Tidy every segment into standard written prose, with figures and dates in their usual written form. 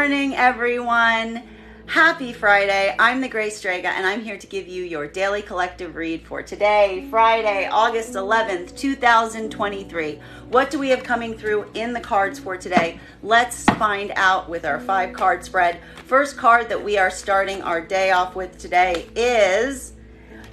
morning, everyone. Happy Friday. I'm the Gray Strega, and I'm here to give you your daily collective read for today, Friday, August 11th, 2023. What do we have coming through in the cards for today? Let's find out with our 5-card spread. First card that we are starting our day off with today is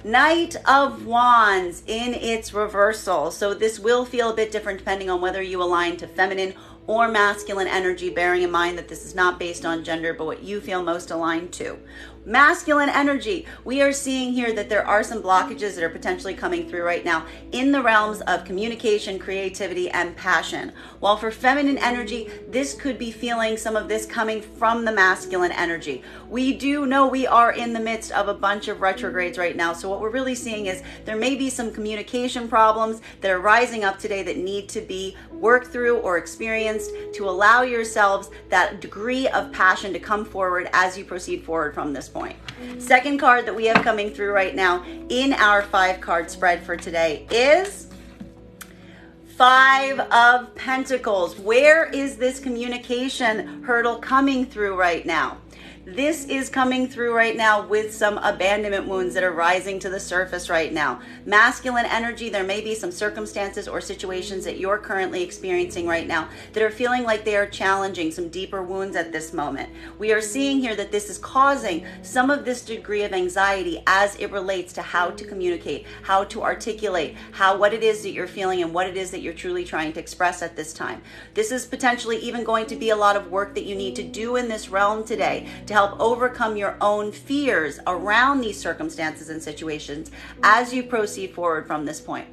Knight of Wands in its reversal. So this will feel a bit different depending on whether you align to feminine or masculine energy, bearing in mind that this is not based on gender, but what you feel most aligned to. Masculine energy, we are seeing here that there are some blockages that are potentially coming through right now in the realms of communication, creativity, and passion. While for feminine energy, this could be feeling some of this coming from the masculine energy. We do know we are in the midst of a bunch of retrogrades right now, so what we're really seeing is there may be some communication problems that are rising up today that need to be worked through or experienced to allow yourselves that degree of passion to come forward as you proceed forward from this point. Second card that we have coming through right now in our 5-card spread for today is 5 of Pentacles. Where is this communication hurdle coming through right now? This is coming through right now with some abandonment wounds that are rising to the surface right now. Masculine energy, there may be some circumstances or situations that you're currently experiencing right now that are feeling like they are challenging, some deeper wounds at this moment. We are seeing here that this is causing some of this degree of anxiety as it relates to how to communicate, how to articulate, what it is that you're feeling and what it is that you're truly trying to express at this time. This is potentially even going to be a lot of work that you need to do in this realm today to help overcome your own fears around these circumstances and situations as you proceed forward from this point.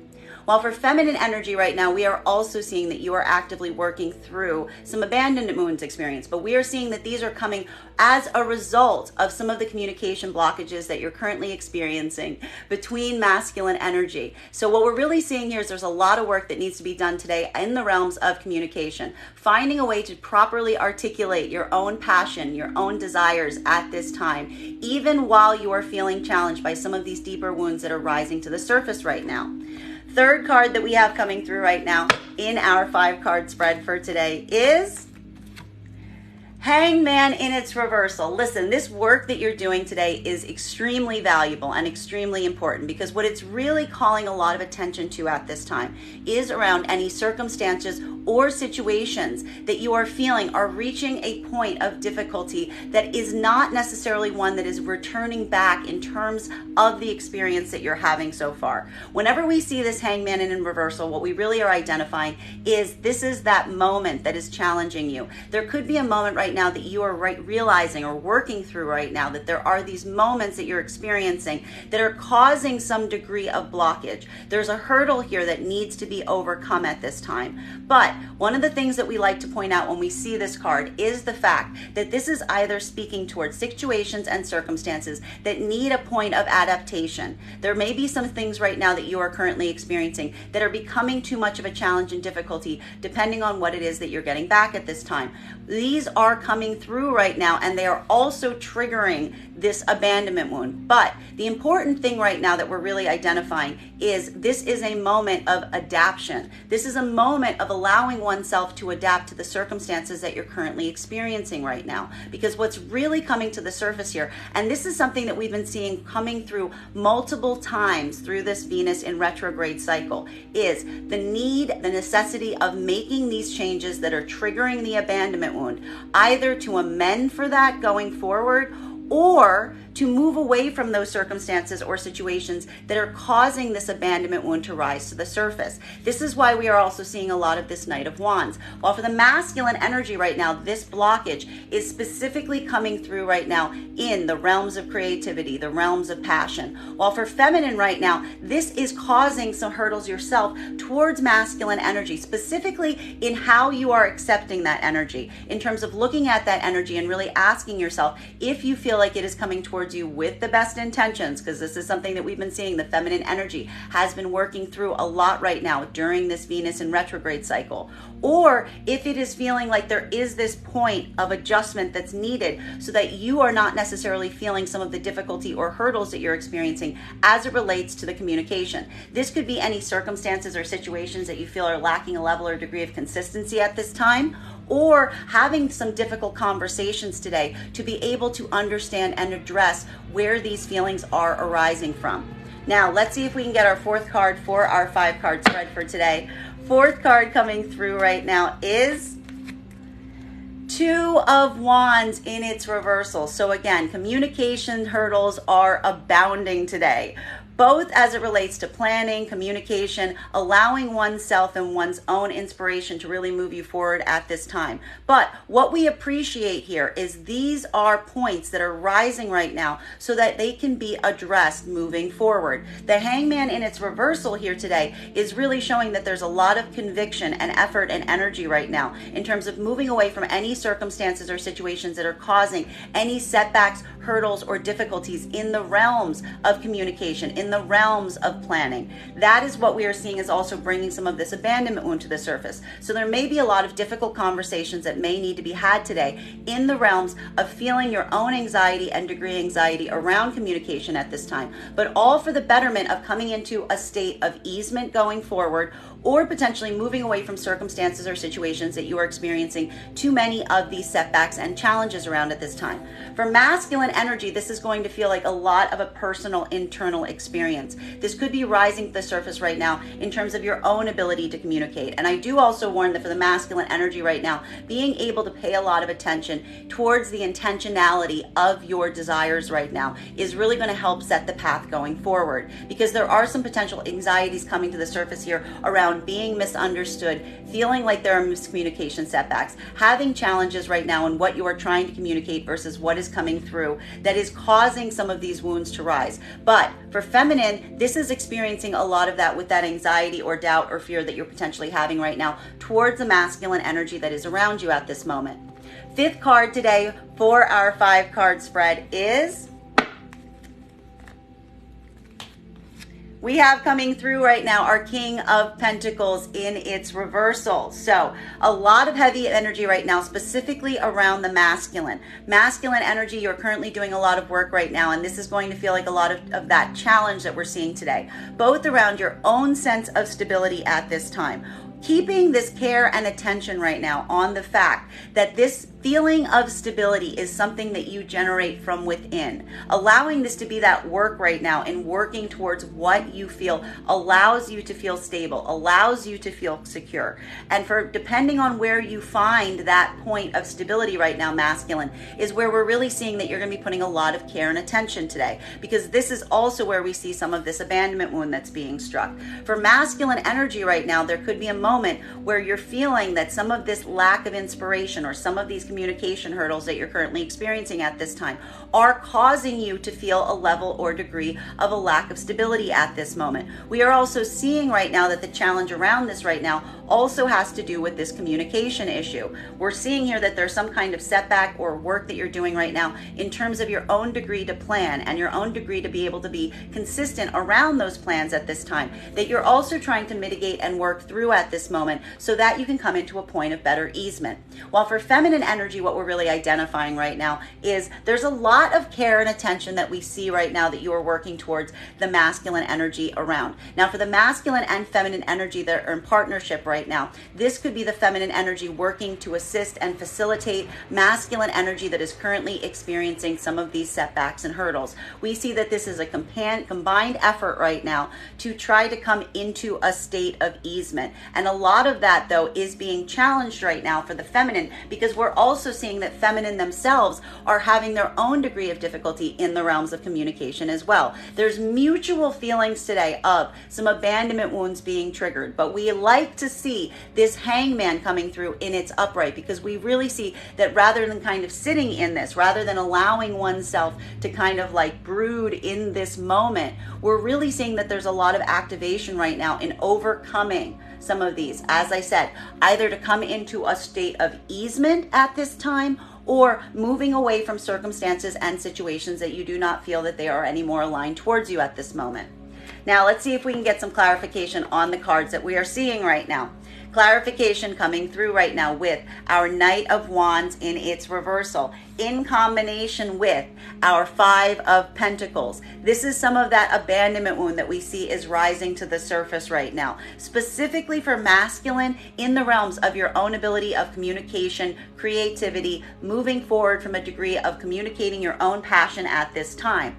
While for feminine energy right now, we are also seeing that you are actively working through some abandonment wounds experience, but we are seeing that these are coming as a result of some of the communication blockages that you're currently experiencing between masculine energy. So what we're really seeing here is there's a lot of work that needs to be done today in the realms of communication, finding a way to properly articulate your own passion, your own desires at this time, even while you are feeling challenged by some of these deeper wounds that are rising to the surface right now. Third card that we have coming through right now in our 5-card spread for today is Hangman in its reversal. Listen, this work that you're doing today is extremely valuable and extremely important because what it's really calling a lot of attention to at this time is around any circumstances or situations that you are feeling are reaching a point of difficulty that is not necessarily one that is returning back in terms of the experience that you're having so far. Whenever we see this Hangman in reversal, what we really are identifying is this is that moment that is challenging you. There could be a moment right now that you are realizing or working through right now that there are these moments that you're experiencing that are causing some degree of blockage. There's a hurdle here that needs to be overcome at this time. But one of the things that we like to point out when we see this card is the fact that this is either speaking towards situations and circumstances that need a point of adaptation. There may be some things right now that you are currently experiencing that are becoming too much of a challenge and difficulty depending on what it is that you're getting back at this time. These are coming through right now and they are also triggering this abandonment wound. But the important thing right now that we're really identifying is this is a moment of adaptation. This is a moment of allowing oneself to adapt to the circumstances that you're currently experiencing right now. Because what's really coming to the surface here, and this is something that we've been seeing coming through multiple times through this Venus in retrograde cycle, is the need, the necessity of making these changes that are triggering the abandonment wound, either to amend for that going forward or to move away from those circumstances or situations that are causing this abandonment wound to rise to the surface. This is why we are also seeing a lot of this Knight of Wands. While for the masculine energy right now, this blockage is specifically coming through right now in the realms of creativity, the realms of passion. While for feminine right now, this is causing some hurdles yourself towards masculine energy, specifically in how you are accepting that energy, in terms of looking at that energy and really asking yourself if you feel like it is coming towards you with the best intentions, because this is something that we've been seeing. The feminine energy has been working through a lot right now during this Venus in retrograde cycle. Or if it is feeling like there is this point of adjustment that's needed so that you are not necessarily feeling some of the difficulty or hurdles that you're experiencing as it relates to the communication. This could be any circumstances or situations that you feel are lacking a level or degree of consistency at this time, or having some difficult conversations today to be able to understand and address where these feelings are arising from. Now, let's see if we can get our fourth card for our 5-card spread for today. Fourth card coming through right now is Two of Wands in its reversal. So again, communication hurdles are abounding today, both as it relates to planning, communication, allowing oneself and one's own inspiration to really move you forward at this time. But what we appreciate here is these are points that are rising right now so that they can be addressed moving forward. The Hangman in its reversal here today is really showing that there's a lot of conviction and effort and energy right now in terms of moving away from any circumstances or situations that are causing any setbacks, hurdles, or difficulties in the realms of communication, in the realms of planning. That is what we are seeing is also bringing some of this abandonment wound to the surface. So there may be a lot of difficult conversations that may need to be had today in the realms of feeling your own anxiety and degree anxiety around communication at this time, but all for the betterment of coming into a state of easement going forward, or potentially moving away from circumstances or situations that you are experiencing too many of these setbacks and challenges around at this time. For masculine energy, this is going to feel like a lot of a personal internal experience. This could be rising to the surface right now in terms of your own ability to communicate. And I do also warn that for the masculine energy right now, being able to pay a lot of attention towards the intentionality of your desires right now is really going to help set the path going forward, because there are some potential anxieties coming to the surface here around being misunderstood, feeling like there are miscommunication setbacks, having challenges right now in what you are trying to communicate versus what is coming through that is causing some of these wounds to rise. But for feminine, this is experiencing a lot of that with that anxiety or doubt or fear that you're potentially having right now towards the masculine energy that is around you at this moment. Fifth card today for our 5-card spread is, we have coming through right now our King of Pentacles in its reversal. So a lot of heavy energy right now, specifically around the masculine. Masculine energy, you're currently doing a lot of work right now, and this is going to feel like a lot of that challenge that we're seeing today, both around your own sense of stability at this time. Keeping this care and attention right now on the fact that this feeling of stability is something that you generate from within. Allowing this to be that work right now and working towards what you feel allows you to feel stable, allows you to feel secure. And for depending on where you find that point of stability right now, masculine, is where we're really seeing that you're going to be putting a lot of care and attention today, because this is also where we see some of this abandonment wound that's being struck. For masculine energy right now, there could be a moment where you're feeling that some of this lack of inspiration or some of these communication hurdles that you're currently experiencing at this time are causing you to feel a level or degree of a lack of stability at this moment. We are also seeing right now that the challenge around this right now also has to do with this communication issue. We're seeing here that there's some kind of setback or work that you're doing right now in terms of your own degree to plan and your own degree to be able to be consistent around those plans at this time, that you're also trying to mitigate and work through at this moment so that you can come into a point of better easement. While for feminine energy, what we're really identifying right now is there's a lot of care and attention that we see right now that you are working towards the masculine energy around. Now, for the masculine and feminine energy that are in partnership right now, this could be the feminine energy working to assist and facilitate masculine energy that is currently experiencing some of these setbacks and hurdles. We see that this is a combined effort right now to try to come into a state of easement. And a lot of that, though, is being challenged right now for the feminine, because we're also seeing that feminine themselves are having their own degree of difficulty in the realms of communication as well. There's mutual feelings today of some abandonment wounds being triggered, but we like to see this hangman coming through in its upright, because we really see that rather than kind of sitting in this, rather than allowing oneself to kind of like brood in this moment, we're really seeing that there's a lot of activation right now in overcoming some of these, as I said, either to come into a state of easement at this time or moving away from circumstances and situations that you do not feel that they are any more aligned towards you at this moment. Now, let's see if we can get some clarification on the cards that we are seeing right now. Clarification coming through right now with our Knight of Wands in its reversal, in combination with our Five of Pentacles. This is some of that abandonment wound that we see is rising to the surface right now, specifically for masculine in the realms of your own ability of communication, creativity, moving forward from a degree of communicating your own passion at this time.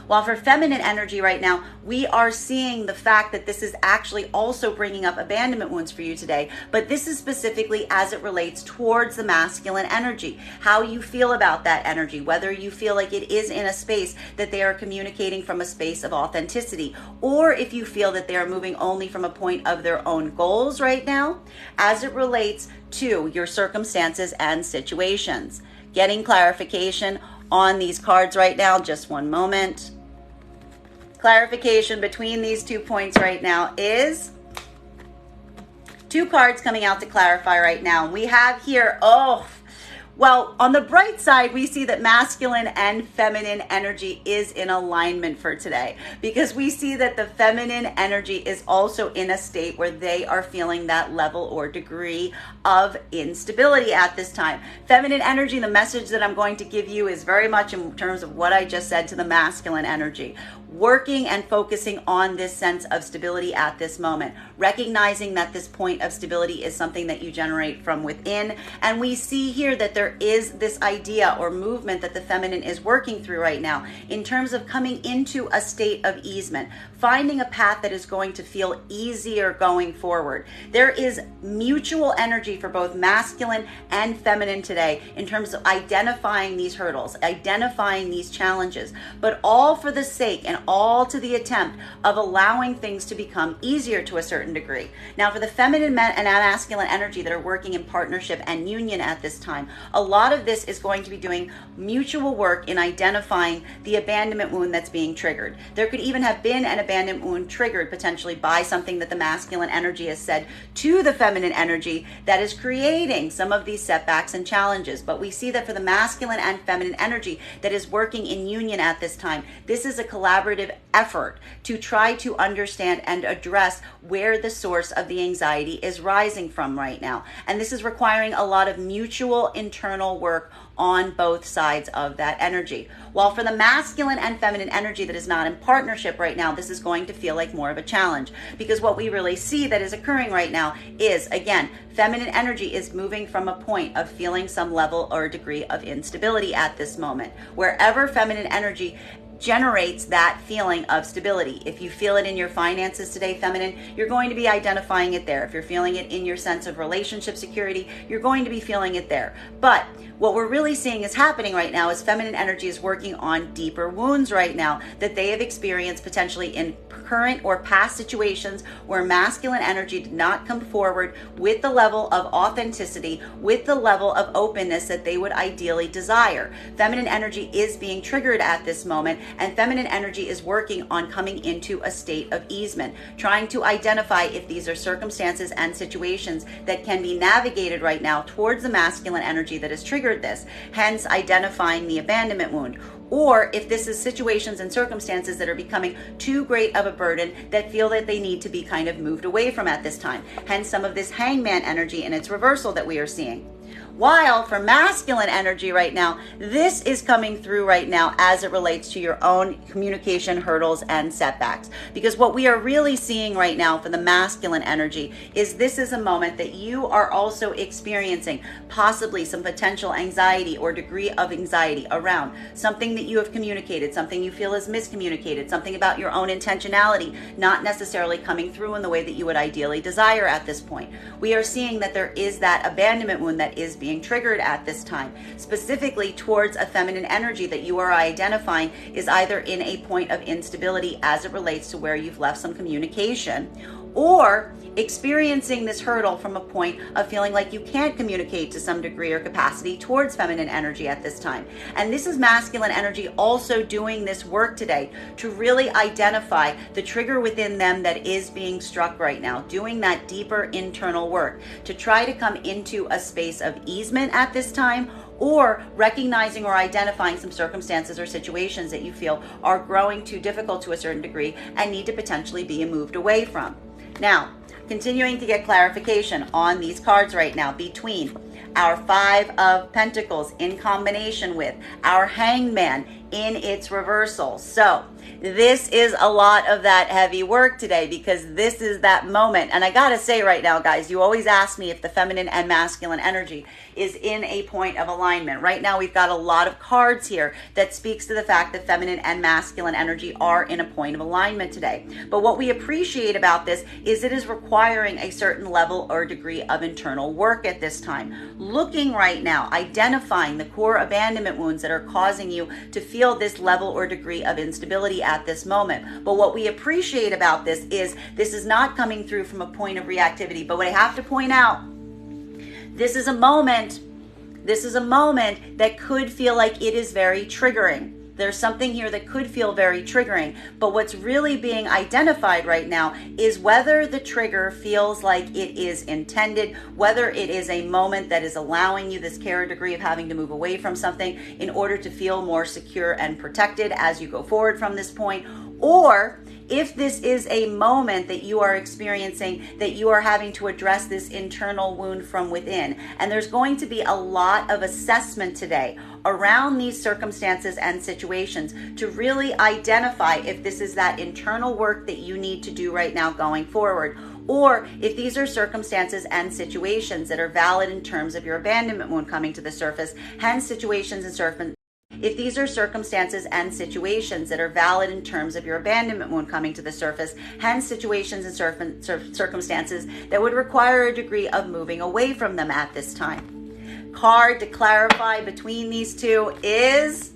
While for feminine energy right now, we are seeing the fact that this is actually also bringing up abandonment wounds for you today, but this is specifically as it relates towards the masculine energy, how you feel about that energy, whether you feel like it is in a space that they are communicating from a space of authenticity, or if you feel that they are moving only from a point of their own goals right now, as it relates to your circumstances and situations. Getting clarification on these cards right now, just one moment. Clarification between these 2 points right now is 2 cards coming out to clarify right now. We have here, well, on the bright side, we see that masculine and feminine energy is in alignment for today, because we see that the feminine energy is also in a state where they are feeling that level or degree of instability at this time. Feminine energy, the message that I'm going to give you is very much in terms of what I just said to the masculine energy. Working and focusing on this sense of stability at this moment, recognizing that this point of stability is something that you generate from within. And we see here that there is this idea or movement that the feminine is working through right now in terms of coming into a state of easement, finding a path that is going to feel easier going forward. There is mutual energy for both masculine and feminine today in terms of identifying these hurdles, identifying these challenges, but all for the sake and all to the attempt of allowing things to become easier to a certain degree. Now, for the feminine and masculine energy that are working in partnership and union at this time, a lot of this is going to be doing mutual work in identifying the abandonment wound that's being triggered. There could even have been an abandonment wound triggered potentially by something that the masculine energy has said to the feminine energy that is creating some of these setbacks and challenges. But we see that for the masculine and feminine energy that is working in union at this time, this is a collaborative effort to try to understand and address where the source of the anxiety is rising from right now. And this is requiring a lot of mutual internal work on both sides of that energy. While for the masculine and feminine energy that is not in partnership right now, this is going to feel like more of a challenge, because what we really see that is occurring right now is, again, feminine energy is moving from a point of feeling some level or degree of instability at this moment. Wherever feminine energy generates that feeling of stability. If you feel it in your finances today, feminine, you're going to be identifying it there. If you're feeling it in your sense of relationship security, you're going to be feeling it there. But what we're really seeing is happening right now is feminine energy is working on deeper wounds right now that they have experienced potentially in current or past situations where masculine energy did not come forward with the level of authenticity, with the level of openness that they would ideally desire. Feminine energy is being triggered at this moment, and feminine energy is working on coming into a state of easement, trying to identify if these are circumstances and situations that can be navigated right now towards the masculine energy that has triggered this, hence identifying the abandonment wound. Or if this is situations and circumstances that are becoming too great of a burden that feel that they need to be kind of moved away from at this time. Hence some of this hangman energy and its reversal that we are seeing. While for masculine energy right now, this is coming through right now as it relates to your own communication hurdles and setbacks. Because what we are really seeing right now for the masculine energy is this is a moment that you are also experiencing possibly some potential anxiety or degree of anxiety around something that you have communicated, something you feel is miscommunicated, something about your own intentionality not necessarily coming through in the way that you would ideally desire at this point. We are seeing that there is that abandonment wound that is being triggered at this time, specifically towards a feminine energy that you are identifying is either in a point of instability as it relates to where you've left some communication, or experiencing this hurdle from a point of feeling like you can't communicate to some degree or capacity towards feminine energy at this time. And this is masculine energy also doing this work today to really identify the trigger within them that is being struck right now, doing that deeper internal work to try to come into a space of easement at this time, or recognizing or identifying some circumstances or situations that you feel are growing too difficult to a certain degree and need to potentially be moved away from. Now, Continuing to get clarification on these cards right now between our Five of Pentacles in combination with our Hangman in its reversal. So this is a lot of that heavy work today, because this is that moment. And I gotta say right now, guys, you always ask me if the feminine and masculine energy is in a point of alignment. Right now we've got a lot of cards here that speaks to the fact that feminine and masculine energy are in a point of alignment today. But what we appreciate about this is it is requiring a certain level or degree of internal work at this time. Looking right now, identifying the core abandonment wounds that are causing you to feel this level or degree of instability at this moment. But what we appreciate about this is not coming through from a point of reactivity. But what I have to point out, this is a moment that could feel like it is very triggering. There's something here that could feel very triggering, but what's really being identified right now is whether the trigger feels like it is intended, whether it is a moment that is allowing you this care or degree of having to move away from something in order to feel more secure and protected as you go forward from this point, or if this is a moment that you are experiencing that you are having to address this internal wound from within. And there's going to be a lot of assessment today around these circumstances and situations to really identify if this is that internal work that you need to do right now going forward, or if these are circumstances and situations that are valid in terms of your abandonment wound coming to the surface, hence situations and if these are circumstances and situations that are valid in terms of your abandonment wound coming to the surface, hence situations and circumstances that would require a degree of moving away from them at this time. Card to clarify between these two is,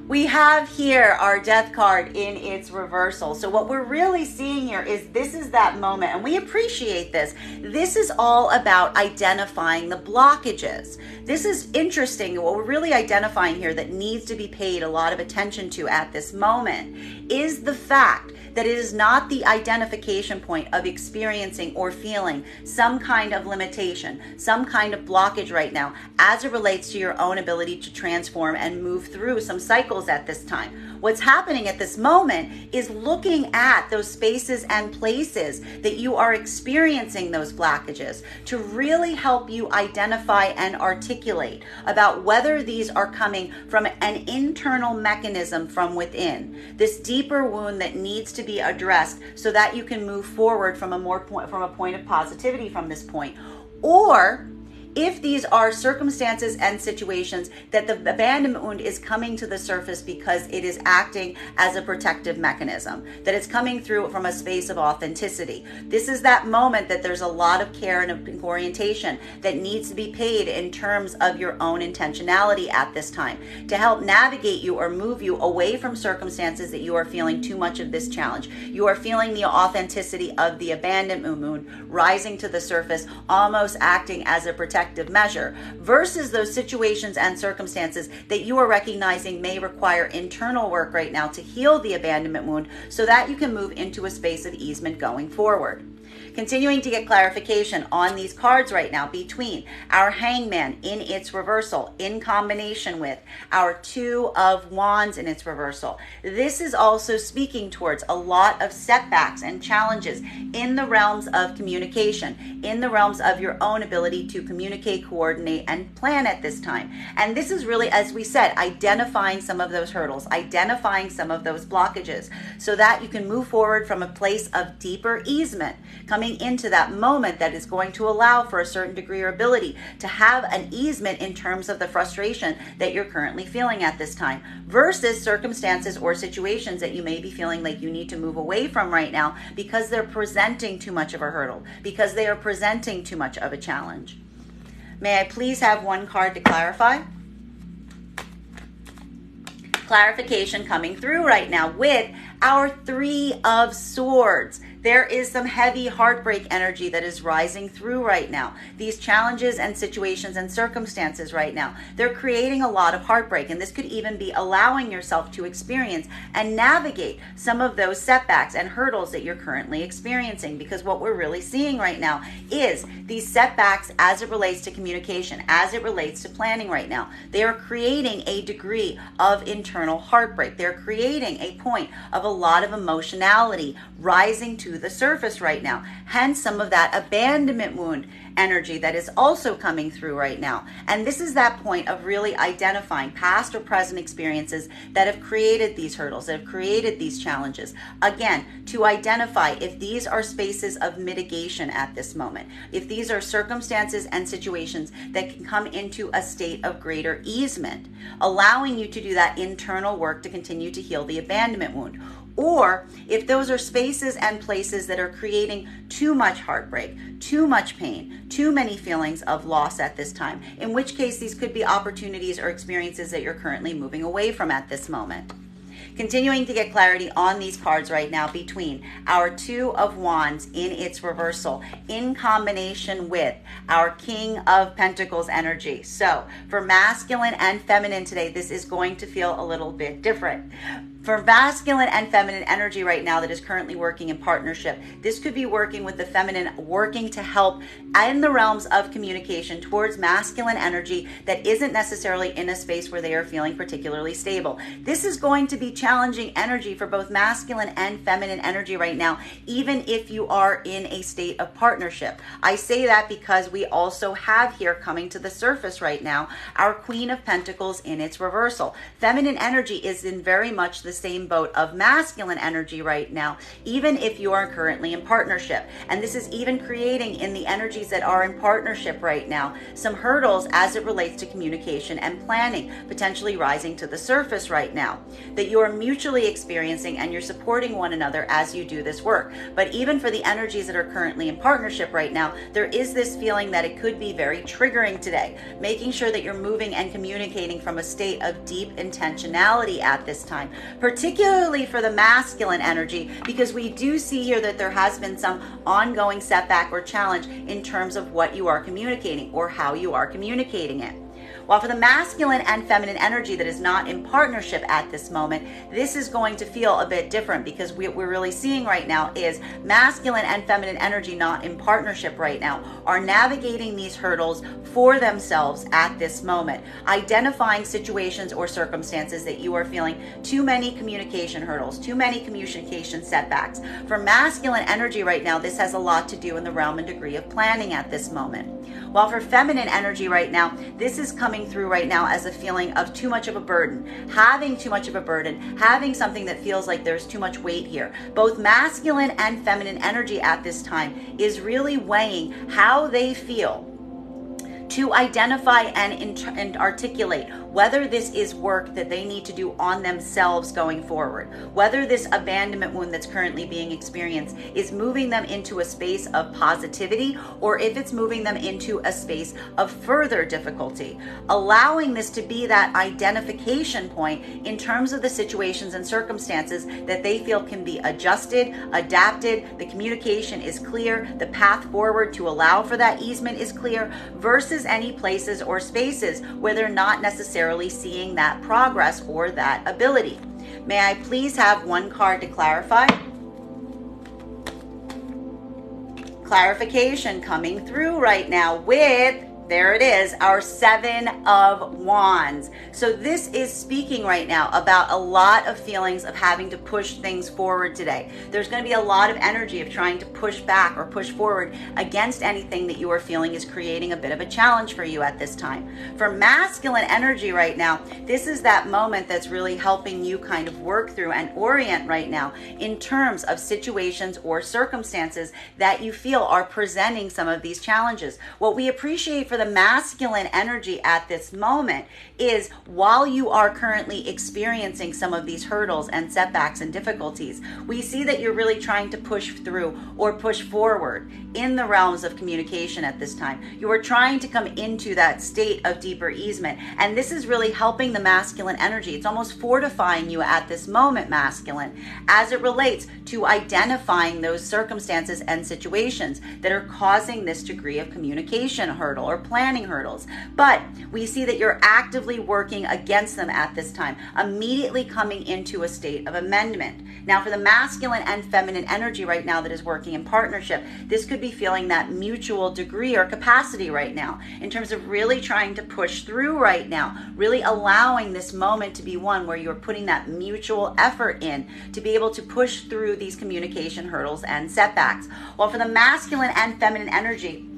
we have here our Death card in its reversal. So what we're really seeing here is this is that moment, and we appreciate this. This is all about identifying the blockages. This is interesting. What we're really identifying here that needs to be paid a lot of attention to at this moment is the fact that it is not the identification point of experiencing or feeling some kind of limitation, some kind of blockage right now as it relates to your own ability to transform and move through some cycles at this time. What's happening at this moment is looking at those spaces and places that you are experiencing those blockages to really help you identify and articulate about whether these are coming from an internal mechanism from within, this deeper wound that needs to be addressed so that you can move forward from a point of positivity from this point, or if these are circumstances and situations that the abandonment wound is coming to the surface because it is acting as a protective mechanism, that it's coming through from a space of authenticity. This is that moment that there's a lot of care and orientation that needs to be paid in terms of your own intentionality at this time to help navigate you or move you away from circumstances that you are feeling too much of this challenge. You are feeling the authenticity of the abandonment wound rising to the surface, almost acting as a protective measure, versus those situations and circumstances that you are recognizing may require internal work right now to heal the abandonment wound so that you can move into a space of easement going forward. Continuing to get clarification on these cards right now between our Hangman in its reversal in combination with our Two of Wands in its reversal. This is also speaking towards a lot of setbacks and challenges in the realms of communication, in the realms of your own ability to communicate, coordinate, and plan at this time. And this is really, as we said, identifying some of those hurdles, identifying some of those blockages so that you can move forward from a place of deeper easement, coming into that moment that is going to allow for a certain degree or ability to have an easement in terms of the frustration that you're currently feeling at this time, versus circumstances or situations that you may be feeling like you need to move away from right now because they're presenting too much of a hurdle, because they are presenting too much of a challenge. May I please have one card to clarify? Clarification coming through right now with our Three of Swords. There is some heavy heartbreak energy that is rising through right now. These challenges and situations and circumstances right now, they're creating a lot of heartbreak, and this could even be allowing yourself to experience and navigate some of those setbacks and hurdles that you're currently experiencing, because what we're really seeing right now is these setbacks as it relates to communication, as it relates to planning right now. They are creating a degree of internal heartbreak. They're creating a point of a lot of emotionality rising to to the surface right now. Hence some of that abandonment wound energy that is also coming through right now. And this is that point of really identifying past or present experiences that have created these hurdles, that have created these challenges. Again, to identify if these are spaces of mitigation at this moment, if these are circumstances and situations that can come into a state of greater easement, allowing you to do that internal work to continue to heal the abandonment wound. Or if those are spaces and places that are creating too much heartbreak, too much pain, too many feelings of loss at this time, in which case these could be opportunities or experiences that you're currently moving away from at this moment. Continuing to get clarity on these cards right now between our Two of Wands in its reversal in combination with our King of Pentacles energy. So for masculine and feminine today, this is going to feel a little bit different. For masculine and feminine energy right now that is currently working in partnership, this could be working with the feminine, working to help in the realms of communication towards masculine energy that isn't necessarily in a space where they are feeling particularly stable. This is going to be challenging energy for both masculine and feminine energy right now, even if you are in a state of partnership. I say that because we also have here coming to the surface right now, our Queen of Pentacles in its reversal. Feminine energy is in very much the same boat of masculine energy right now, even if you are currently in partnership. And this is even creating in the energies that are in partnership right now some hurdles as it relates to communication and planning, potentially rising to the surface right now, that you are mutually experiencing and you're supporting one another as you do this work. But even for the energies that are currently in partnership right now, there is this feeling that it could be very triggering today, making sure that you're moving and communicating from a state of deep intentionality at this time, particularly for the masculine energy, because we do see here that there has been some ongoing setback or challenge in terms of what you are communicating or how you are communicating it. While for the masculine and feminine energy that is not in partnership at this moment, this is going to feel a bit different, because what we're really seeing right now is masculine and feminine energy not in partnership right now are navigating these hurdles for themselves at this moment, identifying situations or circumstances that you are feeling too many communication hurdles, too many communication setbacks. For masculine energy right now, this has a lot to do in the realm and degree of planning at this moment. While for feminine energy right now, this is coming through right now as a feeling of too much of a burden, having too much of a burden, having something that feels like there's too much weight here. Both masculine and feminine energy at this time is really weighing how they feel to identify and articulate whether this is work that they need to do on themselves going forward, whether this abandonment wound that's currently being experienced is moving them into a space of positivity, or if it's moving them into a space of further difficulty. Allowing this to be that identification point in terms of the situations and circumstances that they feel can be adjusted, adapted, the communication is clear, the path forward to allow for that easement is clear, versus any places or spaces where they're not necessarily seeing that progress or that ability. May I please have one card to clarify? Clarification coming through right now with, there it is, our Seven of Wands. So this is speaking right now about a lot of feelings of having to push things forward today. There's going to be a lot of energy of trying to push back or push forward against anything that you are feeling is creating a bit of a challenge for you at this time. For masculine energy right now, this is that moment that's really helping you kind of work through and orient right now in terms of situations or circumstances that you feel are presenting some of these challenges. What we appreciate for the masculine energy at this moment is, while you are currently experiencing some of these hurdles and setbacks and difficulties, we see that you're really trying to push through or push forward in the realms of communication at this time. You are trying to come into that state of deeper easement, and this is really helping the masculine energy. It's almost fortifying you at this moment, masculine, as it relates to identifying those circumstances and situations that are causing this degree of communication hurdle or planning hurdles. But we see that you're actively working against them at this time, immediately coming into a state of amendment. Now, for the masculine and feminine energy right now that is working in partnership, this could be feeling that mutual degree or capacity right now in terms of really trying to push through right now, really allowing this moment to be one where you're putting that mutual effort in to be able to push through these communication hurdles and setbacks. While for the masculine and feminine energy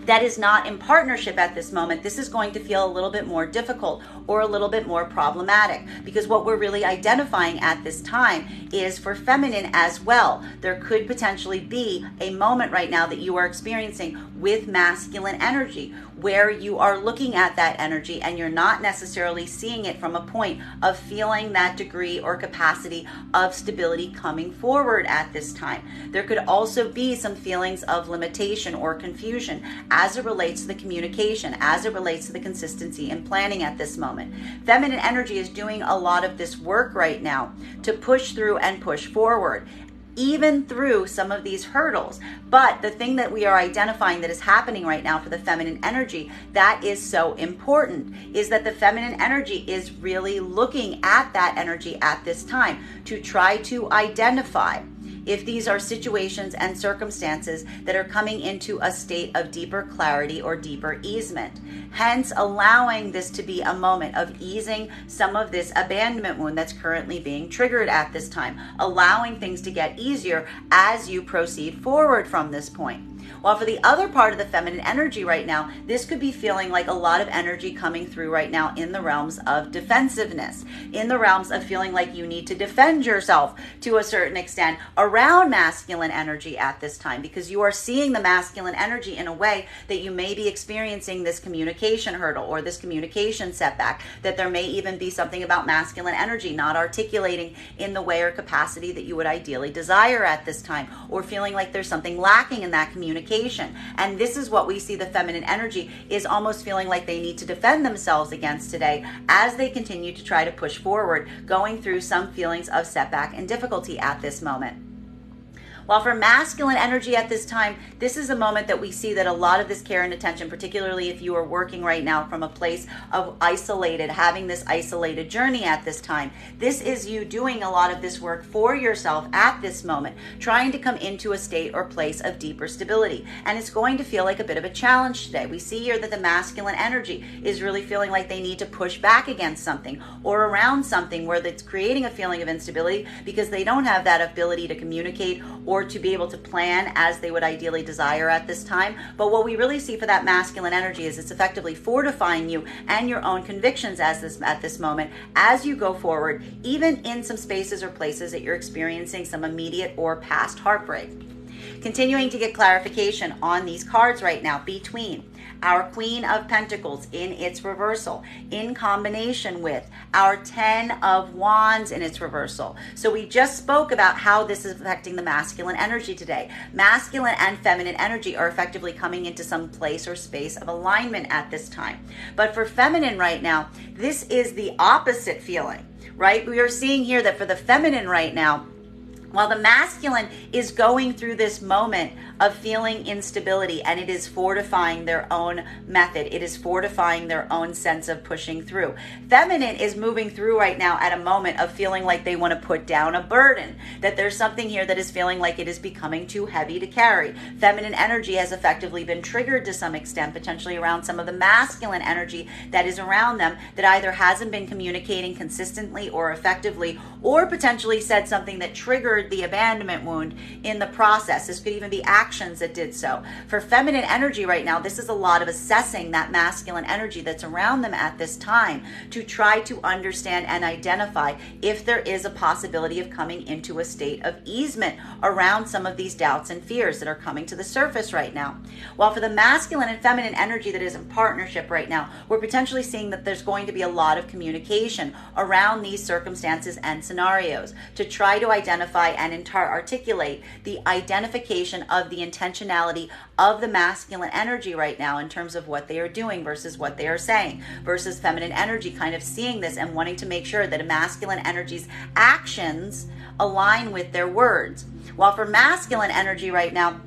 that is not in partnership at this moment, this is going to feel a little bit more difficult or a little bit more problematic, because what we're really identifying at this time is for feminine as well. There could potentially be a moment right now that you are experiencing with masculine energy where you are looking at that energy and you're not necessarily seeing it from a point of feeling that degree or capacity of stability coming forward at this time. There could also be some feelings of limitation or confusion as it relates to the communication, as it relates to the consistency and planning at this moment. Feminine energy is doing a lot of this work right now to push through and push forward, even through some of these hurdles. But the thing that we are identifying that is happening right now for the feminine energy that is so important is that the feminine energy is really looking at that energy at this time to try to identify if these are situations and circumstances that are coming into a state of deeper clarity or deeper easement. Hence, allowing this to be a moment of easing some of this abandonment wound that's currently being triggered at this time, allowing things to get easier as you proceed forward from this point. While for the other part of the feminine energy right now, this could be feeling like a lot of energy coming through right now in the realms of defensiveness, in the realms of feeling like you need to defend yourself to a certain extent around masculine energy at this time, because you are seeing the masculine energy in a way that you may be experiencing this communication hurdle or this communication setback, that there may even be something about masculine energy not articulating in the way or capacity that you would ideally desire at this time, or feeling like there's something lacking in that communication. And this is what we see the feminine energy is almost feeling like they need to defend themselves against today as they continue to try to push forward, going through some feelings of setback and difficulty at this moment. While for masculine energy at this time, this is a moment that we see that a lot of this care and attention, particularly if you are working right now from a place of isolated, having this isolated journey at this time, this is you doing a lot of this work for yourself at this moment, trying to come into a state or place of deeper stability. And it's going to feel like a bit of a challenge today. We see here that the masculine energy is really feeling like they need to push back against something or around something where it's creating a feeling of instability because they don't have that ability to communicate or to be able to plan as they would ideally desire at this time. But what we really see for that masculine energy is it's effectively fortifying you and your own convictions at this moment as you go forward, even in some spaces or places that you're experiencing some immediate or past heartbreak. Continuing to get clarification on these cards right now between our Queen of Pentacles in its reversal in combination with our 10 of Wands in its reversal. So we just spoke about how this is affecting the masculine energy today. Masculine and feminine energy are effectively coming into some place or space of alignment at this time. But for feminine right now, this is the opposite feeling, right? We are seeing here that for the feminine right now, while the masculine is going through this moment of feeling instability and it is fortifying their own method, it is fortifying their own sense of pushing through. Feminine is moving through right now at a moment of feeling like they want to put down a burden, that there's something here that is feeling like it is becoming too heavy to carry. Feminine energy has effectively been triggered to some extent, potentially around some of the masculine energy that is around them that either hasn't been communicating consistently or effectively, or potentially said something that triggered the abandonment wound in the process. This could even be actions that did so. For feminine energy right now, this is a lot of assessing that masculine energy that's around them at this time to try to understand and identify if there is a possibility of coming into a state of easement around some of these doubts and fears that are coming to the surface right now. While for the masculine and feminine energy that is in partnership right now, we're potentially seeing that there's going to be a lot of communication around these circumstances and scenarios to try to identify and articulate the identification of the intentionality of the masculine energy right now in terms of what they are doing versus what they are saying, versus feminine energy kind of seeing this and wanting to make sure that a masculine energy's actions align with their words. While for masculine energy right now,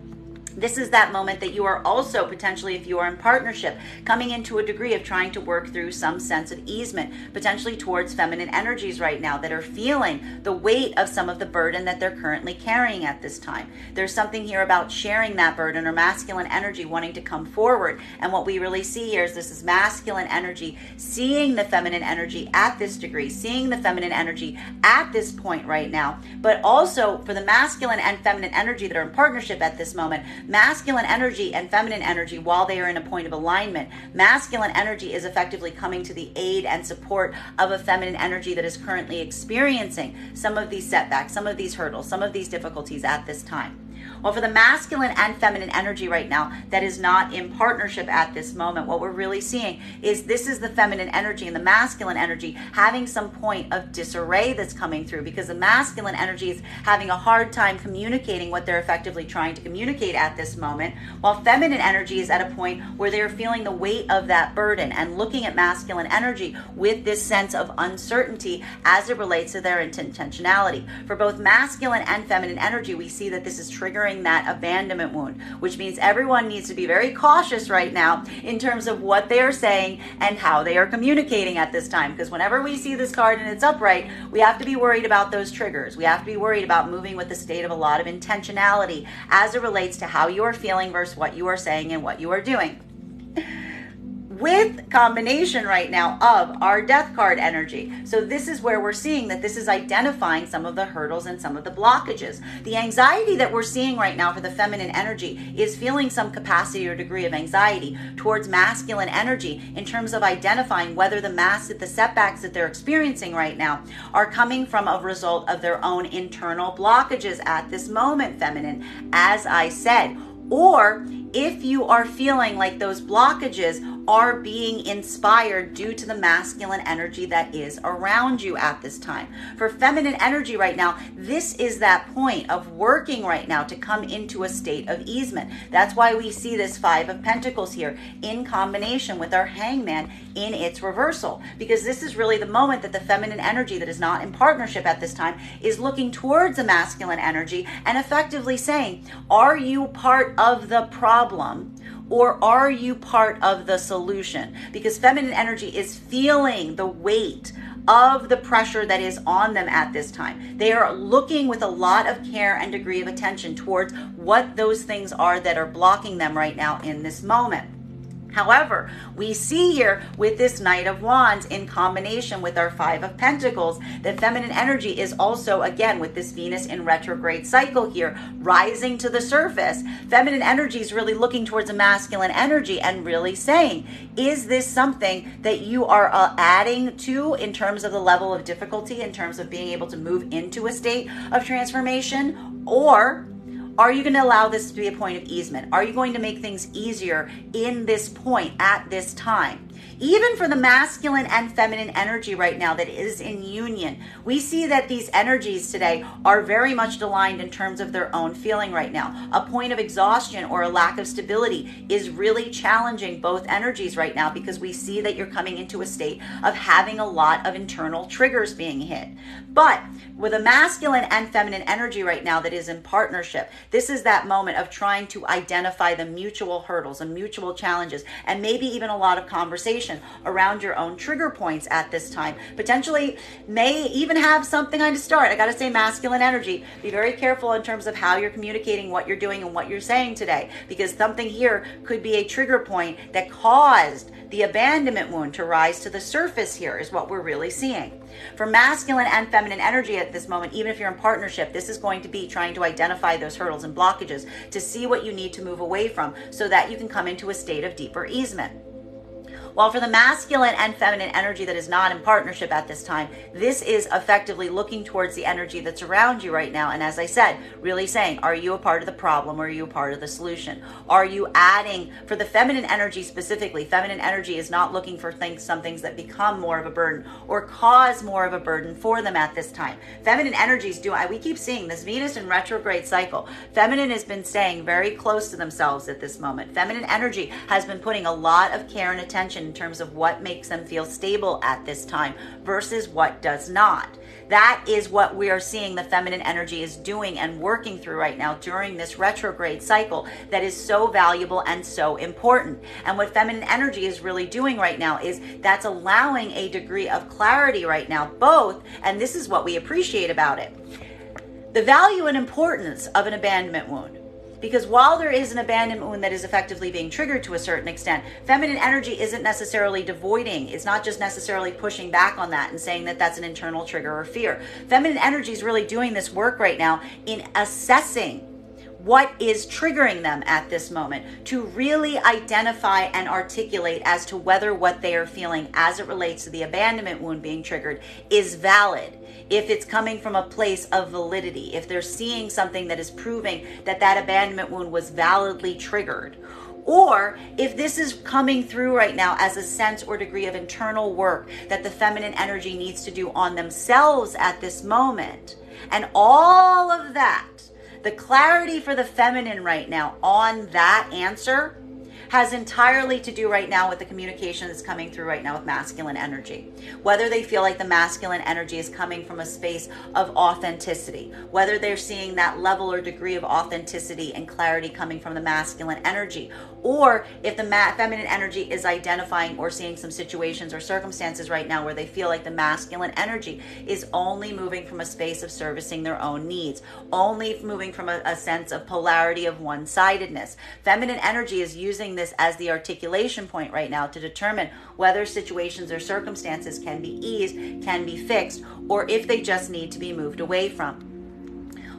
This is that moment that you are also potentially, if you are in partnership, coming into a degree of trying to work through some sense of easement, potentially towards feminine energies right now that are feeling the weight of some of the burden that they're currently carrying at this time. There's something here about sharing that burden, or masculine energy wanting to come forward. And what we really see here is this is masculine energy seeing the feminine energy at this degree, seeing the feminine energy at this point right now. But also for the masculine and feminine energy that are in partnership at this moment, masculine energy and feminine energy, while they are in a point of alignment, masculine energy is effectively coming to the aid and support of a feminine energy that is currently experiencing some of these setbacks, some of these hurdles, some of these difficulties at this time. Well, for the masculine and feminine energy right now that is not in partnership at this moment, what we're really seeing is this is the feminine energy and the masculine energy having some point of disarray that's coming through, because the masculine energy is having a hard time communicating what they're effectively trying to communicate at this moment, while feminine energy is at a point where they're feeling the weight of that burden and looking at masculine energy with this sense of uncertainty as it relates to their intentionality. For both masculine and feminine energy, we see that this is triggering that abandonment wound, which means everyone needs to be very cautious right now in terms of what they are saying and how they are communicating at this time. Because whenever we see this card and it's upright, we have to be worried about those triggers. We have to be worried about moving with a state of a lot of intentionality as it relates to how you are feeling versus what you are saying and what you are doing. With combination right now of our death card energy. So this is where we're seeing that this is identifying some of the hurdles and some of the blockages. The anxiety that we're seeing right now for the feminine energy is feeling some capacity or degree of anxiety towards masculine energy in terms of identifying whether the setbacks that they're experiencing right now are coming from a result of their own internal blockages at this moment, feminine, as I said, or if you are feeling like those blockages are being inspired due to the masculine energy that is around you at this time. For feminine energy right now, this is that point of working right now to come into a state of easement. That's why we see this Five of Pentacles here in combination with our Hangman in its reversal, because this is really the moment that the feminine energy that is not in partnership at this time is looking towards the masculine energy and effectively saying, are you part of the problem? Or are you part of the solution? Because feminine energy is feeling the weight of the pressure that is on them at this time. They are looking with a lot of care and degree of attention towards what those things are that are blocking them right now in this moment. However, we see here with this Knight of Wands in combination with our Five of Pentacles that feminine energy is also, again, with this Venus in retrograde cycle here, rising to the surface. Feminine energy is really looking towards a masculine energy and really saying, is this something that you are adding to in terms of the level of difficulty, in terms of being able to move into a state of transformation? Or are you going to allow this to be a point of easement? Are you going to make things easier in this point at this time? Even for the masculine and feminine energy right now that is in union, we see that these energies today are very much aligned in terms of their own feeling right now. A point of exhaustion or a lack of stability is really challenging both energies right now, because we see that you're coming into a state of having a lot of internal triggers being hit. But with a masculine and feminine energy right now that is in partnership, this is that moment of trying to identify the mutual hurdles and mutual challenges, and maybe even a lot of conversation around your own trigger points at this time. Potentially may even have something on to start. I got to say, masculine energy, be very careful in terms of how you're communicating, what you're doing, and what you're saying today, because something here could be a trigger point that caused the abandonment wound to rise to the surface here is what we're really seeing. For masculine and feminine energy at this moment, even if you're in partnership, this is going to be trying to identify those hurdles and blockages to see what you need to move away from so that you can come into a state of deeper easement. While for the masculine and feminine energy that is not in partnership at this time, this is effectively looking towards the energy that's around you right now. And as I said, really saying, are you a part of the problem or are you a part of the solution? Are you adding, for the feminine energy specifically, feminine energy is not looking for some things that become more of a burden or cause more of a burden for them at this time. Feminine energies we keep seeing this Venus in retrograde cycle. Feminine has been staying very close to themselves at this moment. Feminine energy has been putting a lot of care and attention information in terms of what makes them feel stable at this time versus what does not. That is what we are seeing the feminine energy is doing and working through right now during this retrograde cycle that is so valuable and so important. And what feminine energy is really doing right now is that's allowing a degree of clarity right now, both, and this is what we appreciate about it, the value and importance of an abandonment wound. Because while there is an abandonment wound that is effectively being triggered to a certain extent, feminine energy isn't necessarily devoiding. It's not just necessarily pushing back on that and saying that that's an internal trigger or fear. Feminine energy is really doing this work right now in assessing what is triggering them at this moment to really identify and articulate as to whether what they are feeling as it relates to the abandonment wound being triggered is valid. If it's coming from a place of validity, if they're seeing something that is proving that that abandonment wound was validly triggered, or if this is coming through right now as a sense or degree of internal work that the feminine energy needs to do on themselves at this moment. And all of that, the clarity for the feminine right now on that answer has entirely to do right now with the communication that's coming through right now with masculine energy. Whether they feel like the masculine energy is coming from a space of authenticity, whether they're seeing that level or degree of authenticity and clarity coming from the masculine energy, or if the feminine energy is identifying or seeing some situations or circumstances right now where they feel like the masculine energy is only moving from a space of servicing their own needs, only moving from a sense of polarity of one-sidedness. Feminine energy is using this as the articulation point right now to determine whether situations or circumstances can be eased, can be fixed, or if they just need to be moved away from.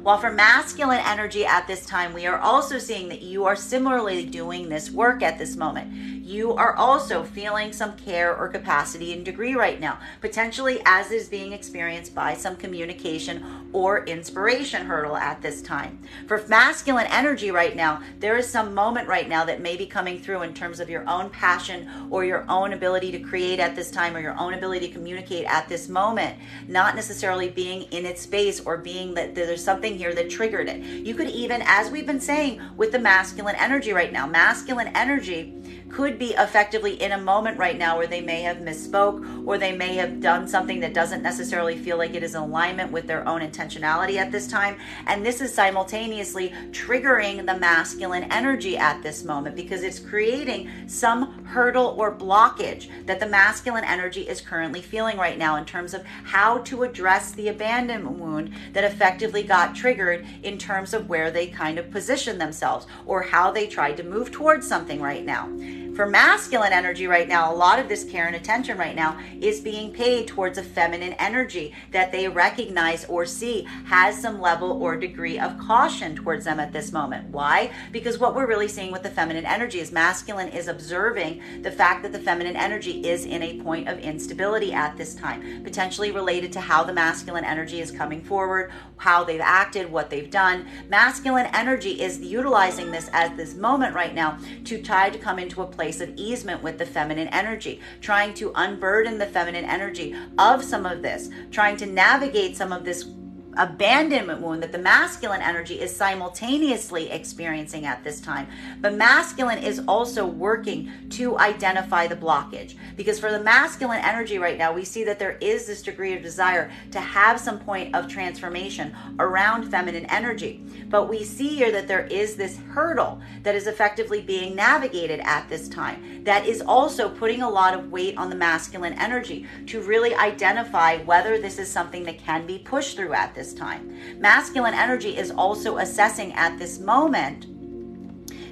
While for masculine energy at this time, we are also seeing that you are similarly doing this work at this moment. You are also feeling some care or capacity and degree right now, potentially as is being experienced by some communication or inspiration hurdle at this time. For masculine energy right now, there is some moment right now that may be coming through in terms of your own passion or your own ability to create at this time or your own ability to communicate at this moment, not necessarily being in its space or being that there's something here that triggered it. You could even, as we've been saying with the masculine energy right now, masculine energy could be effectively in a moment right now where they may have misspoke or they may have done something that doesn't necessarily feel like it is in alignment with their own intentionality at this time. And this is simultaneously triggering the masculine energy at this moment because it's creating some hurdle or blockage that the masculine energy is currently feeling right now in terms of how to address the abandonment wound that effectively got triggered in terms of where they kind of position themselves or how they tried to move towards something right now. For masculine energy right now, a lot of this care and attention right now is being paid towards a feminine energy that they recognize or see has some level or degree of caution towards them at this moment. Why? Because what we're really seeing with the feminine energy is masculine is observing the fact that the feminine energy is in a point of instability at this time, potentially related to how the masculine energy is coming forward, how they've acted, what they've done. Masculine energy is utilizing this as this moment right now to try to come into a place of easement with the feminine energy, trying to unburden the feminine energy of some of this, trying to navigate some of this abandonment wound that the masculine energy is simultaneously experiencing at this time. But masculine is also working to identify the blockage, because for the masculine energy right now, we see that there is this degree of desire to have some point of transformation around feminine energy. But we see here that there is this hurdle that is effectively being navigated at this time that is also putting a lot of weight on the masculine energy to really identify whether this is something that can be pushed through at this time. Masculine energy is also assessing at this moment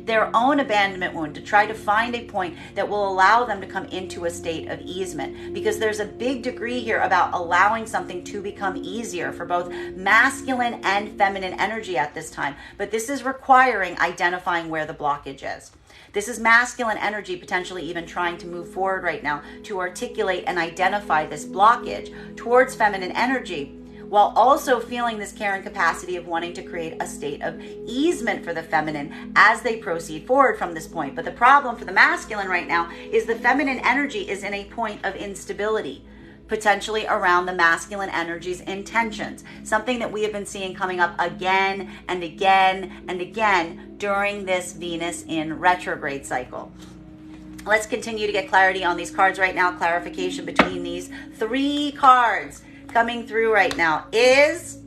their own abandonment wound to try to find a point that will allow them to come into a state of easement, because there's a big degree here about allowing something to become easier for both masculine and feminine energy at this time. But this is requiring identifying where the blockage is. This is masculine energy potentially even trying to move forward right now to articulate and identify this blockage towards feminine energy, while also feeling this care and capacity of wanting to create a state of easement for the feminine as they proceed forward from this point. But the problem for the masculine right now is the feminine energy is in a point of instability, potentially around the masculine energy's intentions, something that we have been seeing coming up again and again and again during this Venus in retrograde cycle. Let's continue to get clarity on these cards right now. Clarification between these 3 cards coming through right now is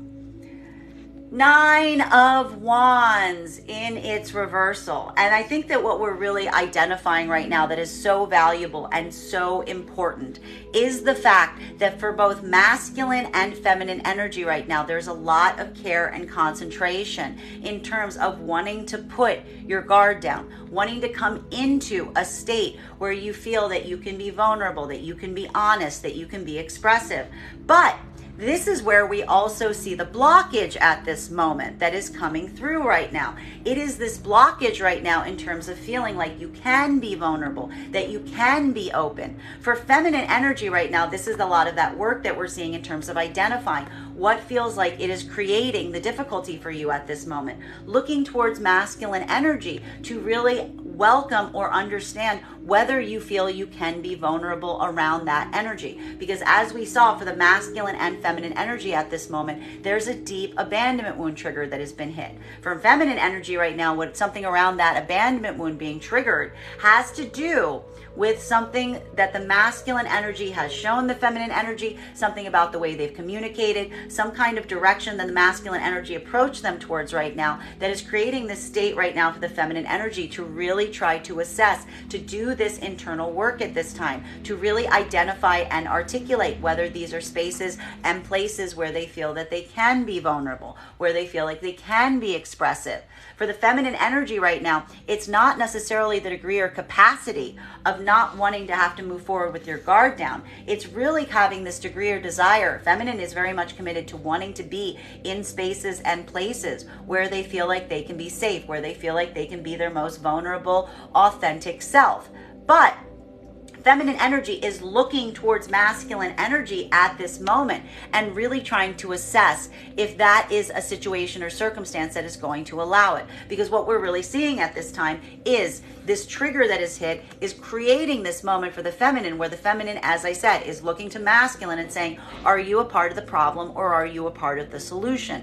9 of Wands in its reversal. And I think that what we're really identifying right now that is so valuable and so important is the fact that for both masculine and feminine energy right now, there's a lot of care and concentration in terms of wanting to put your guard down, wanting to come into a state where you feel that you can be vulnerable, that you can be honest, that you can be expressive. But this is where we also see the blockage at this moment that is coming through right now. It is this blockage right now in terms of feeling like you can be vulnerable, that you can be open. For feminine energy right now, this is a lot of that work that we're seeing in terms of identifying what feels like it is creating the difficulty for you at this moment. Looking towards masculine energy to really welcome or understand whether you feel you can be vulnerable around that energy. Because as we saw for the masculine and feminine energy at this moment, there's a deep abandonment wound trigger that has been hit. For feminine energy right now, what something around that abandonment wound being triggered has to do with something that the masculine energy has shown the feminine energy, something about the way they've communicated, some kind of direction that the masculine energy approached them towards right now that is creating this state right now for the feminine energy to really try to assess, to do this internal work at this time, to really identify and articulate whether these are spaces and places where they feel that they can be vulnerable, where they feel like they can be expressive. For the feminine energy right now, it's not necessarily the degree or capacity of not wanting to have to move forward with your guard down. It's really having this degree or desire. Feminine is very much committed to wanting to be in spaces and places where they feel like they can be safe, where they feel like they can be their most vulnerable, authentic self. But feminine energy is looking towards masculine energy at this moment and really trying to assess if that is a situation or circumstance that is going to allow it. Because what we're really seeing at this time is this trigger that is hit is creating this moment for the feminine where the feminine, as I said, is looking to masculine and saying, are you a part of the problem or are you a part of the solution?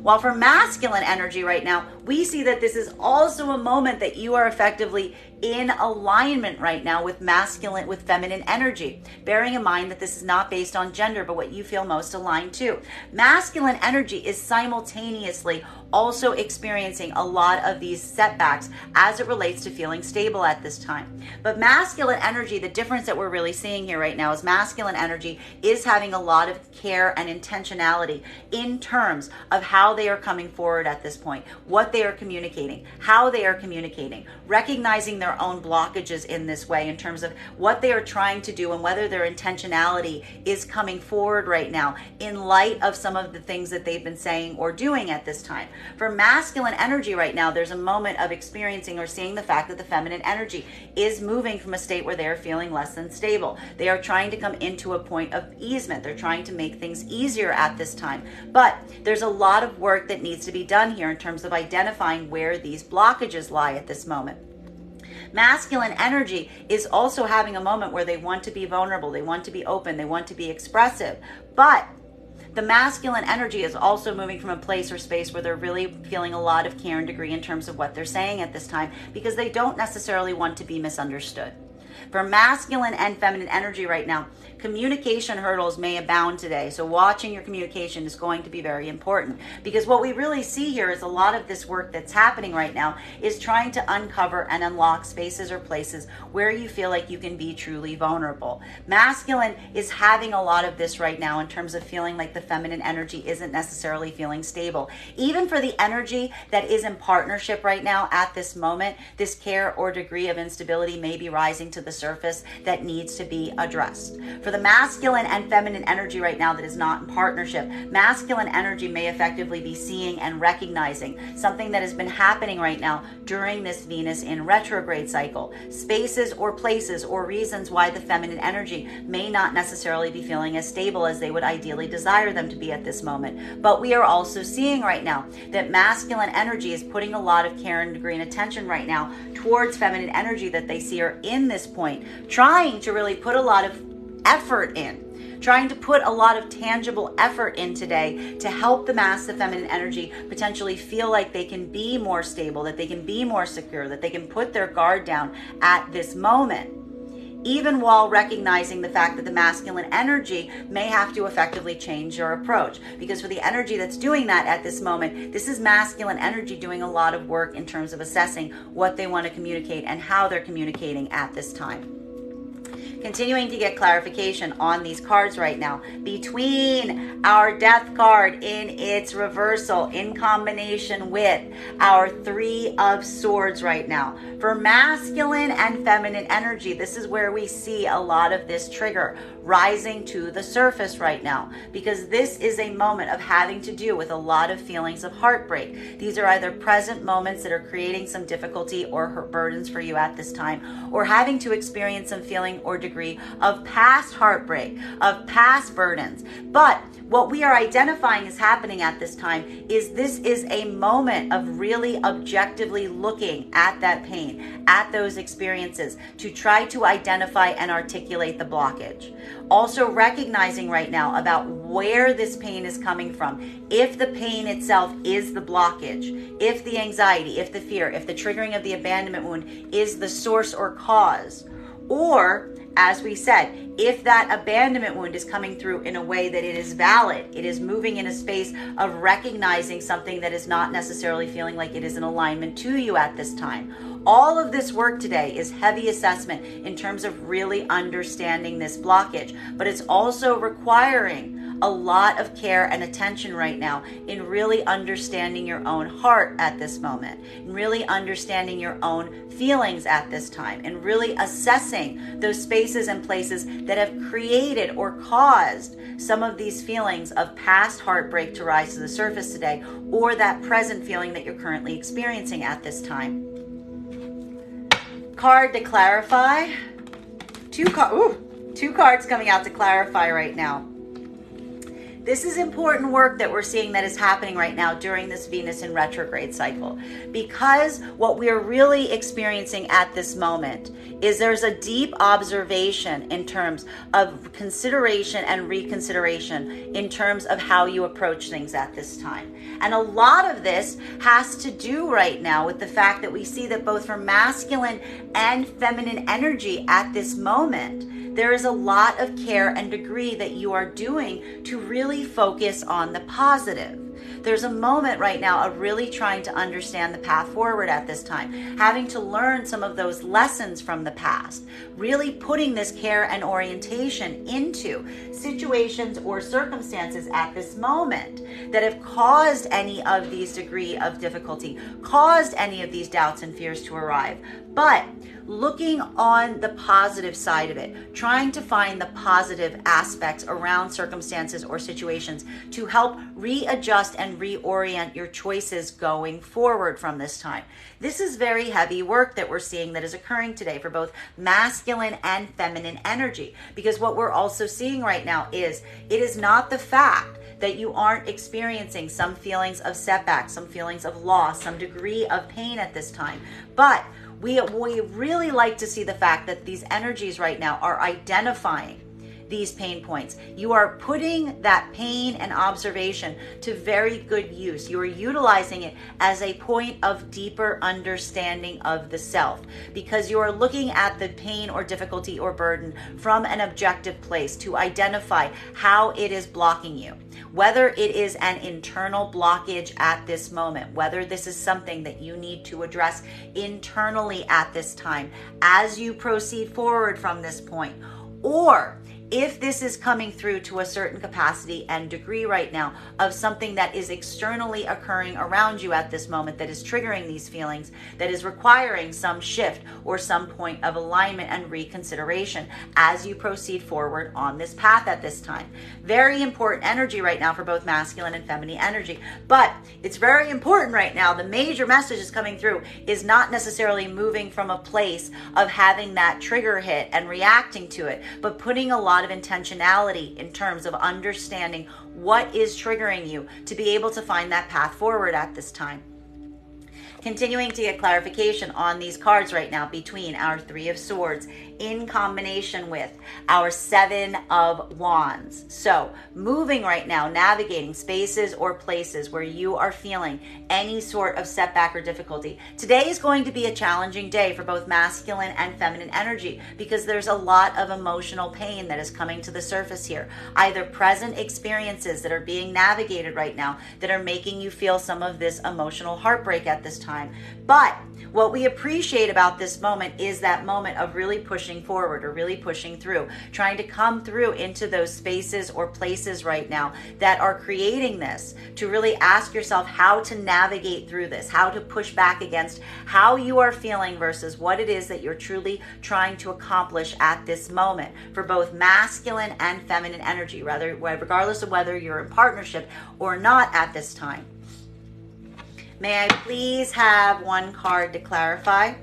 While for masculine energy right now, we see that this is also a moment that you are effectively in alignment right now with masculine, with feminine energy. Bearing in mind that this is not based on gender, but what you feel most aligned to. Masculine energy is simultaneously also experiencing a lot of these setbacks as it relates to feeling stable at this time. But masculine energy, the difference that we're really seeing here right now is masculine energy is having a lot of care and intentionality in terms of how they are coming forward at this point, what they are communicating, how they are communicating, recognizing their own blockages in this way in terms of what they are trying to do and whether their intentionality is coming forward right now in light of some of the things that they've been saying or doing at this time. For masculine energy right now, there's a moment of experiencing or seeing the fact that the feminine energy is moving from a state where they are feeling less than stable. They are trying to come into a point of easement. They're trying to make things easier at this time. But there's a lot of work that needs to be done here in terms of identifying where these blockages lie at this moment. Masculine energy is also having a moment where they want to be vulnerable, they want to be open, they want to be expressive. But the masculine energy is also moving from a place or space where they're really feeling a lot of care and degree in terms of what they're saying at this time because they don't necessarily want to be misunderstood. For masculine and feminine energy right now, communication hurdles may abound today. So watching your communication is going to be very important because what we really see here is a lot of this work that's happening right now is trying to uncover and unlock spaces or places where you feel like you can be truly vulnerable. Masculine is having a lot of this right now in terms of feeling like the feminine energy isn't necessarily feeling stable. Even for the energy that is in partnership right now at this moment, this care or degree of instability may be rising to the surface that needs to be addressed. For the masculine and feminine energy right now that is not in partnership, masculine energy may effectively be seeing and recognizing something that has been happening right now during this Venus in retrograde cycle. Spaces or places or reasons why the feminine energy may not necessarily be feeling as stable as they would ideally desire them to be at this moment. But we are also seeing right now that masculine energy is putting a lot of care and degree and attention right now towards feminine energy that they see are in this point, trying to really put a lot of effort in, trying to put a lot of tangible effort in today to help the masculine feminine energy potentially feel like they can be more stable, that they can be more secure, that they can put their guard down at this moment, even while recognizing the fact that the masculine energy may have to effectively change your approach. Because for the energy that's doing that at this moment, this is masculine energy doing a lot of work in terms of assessing what they want to communicate and how they're communicating at this time. Continuing to get clarification on these cards right now, between our Death card in its reversal in combination with our Three of Swords right now. For masculine and feminine energy, this is where we see a lot of this trigger rising to the surface right now, because this is a moment of having to do with a lot of feelings of heartbreak. These are either present moments that are creating some difficulty or burdens for you at this time, or having to experience some feeling or degree of past heartbreak, of past burdens. But what we are identifying is happening at this time is this is a moment of really objectively looking at that pain, at those experiences, to try to identify and articulate the blockage. Also recognizing right now about where this pain is coming from. If the pain itself is the blockage, if the anxiety, if the fear, if the triggering of the abandonment wound is the source or cause, or as we said, if that abandonment wound is coming through in a way that it is valid, it is moving in a space of recognizing something that is not necessarily feeling like it is in alignment to you at this time. All of this work today is heavy assessment in terms of really understanding this blockage, but it's also requiring a lot of care and attention right now in really understanding your own heart at this moment, and really understanding your own feelings at this time, and really assessing those spaces and places that have created or caused some of these feelings of past heartbreak to rise to the surface today, or that present feeling that you're currently experiencing at this time. Card to clarify. Two cards coming out to clarify right now. This is important work that we're seeing that is happening right now during this Venus in retrograde cycle, because what we are really experiencing at this moment is there's a deep observation in terms of consideration and reconsideration in terms of how you approach things at this time. And a lot of this has to do right now with the fact that we see that both for masculine and feminine energy at this moment, there is a lot of care and degree that you are doing to really focus on the positive. There's a moment right now of really trying to understand the path forward at this time, having to learn some of those lessons from the past, really putting this care and orientation into situations or circumstances at this moment that have caused any of these degree of difficulty, caused any of these doubts and fears to arrive. But looking on the positive side of it, trying to find the positive aspects around circumstances or situations to help readjust and reorient your choices going forward from this time. This is very heavy work that we're seeing that is occurring today for both masculine and feminine energy, because what we're also seeing right now is it is not the fact that you aren't experiencing some feelings of setback, some feelings of loss, some degree of pain at this time, but we really like to see the fact that these energies right now are identifying these pain points. You are putting that pain and observation to very good use. You are utilizing it as a point of deeper understanding of the self, because you are looking at the pain or difficulty or burden from an objective place to identify how it is blocking you. Whether it is an internal blockage at this moment, whether this is something that you need to address internally at this time as you proceed forward from this point, or if this is coming through to a certain capacity and degree right now of something that is externally occurring around you at this moment that is triggering these feelings, that is requiring some shift or some point of alignment and reconsideration as you proceed forward on this path at this time. Very important energy right now for both masculine and feminine energy. But it's very important right now. The major message is coming through is not necessarily moving from a place of having that trigger hit and reacting to it, but putting a lot of intentionality in terms of understanding what is triggering you to be able to find that path forward at this time. Continuing to get clarification on these cards right now between our Three of Swords in combination with our 7 of Wands. So moving right now, navigating spaces or places where you are feeling any sort of setback or difficulty. Today is going to be a challenging day for both masculine and feminine energy because there's a lot of emotional pain that is coming to the surface here. Either present experiences that are being navigated right now that are making you feel some of this emotional heartbreak at this time. But what we appreciate about this moment is that moment of really pushing forward or really pushing through, trying to come through into those spaces or places right now that are creating this, to really ask yourself how to navigate through this, how to push back against how you are feeling versus what it is that you're truly trying to accomplish at this moment for both masculine and feminine energy, regardless of whether you're in partnership or not at this time. May I please have one card to clarify?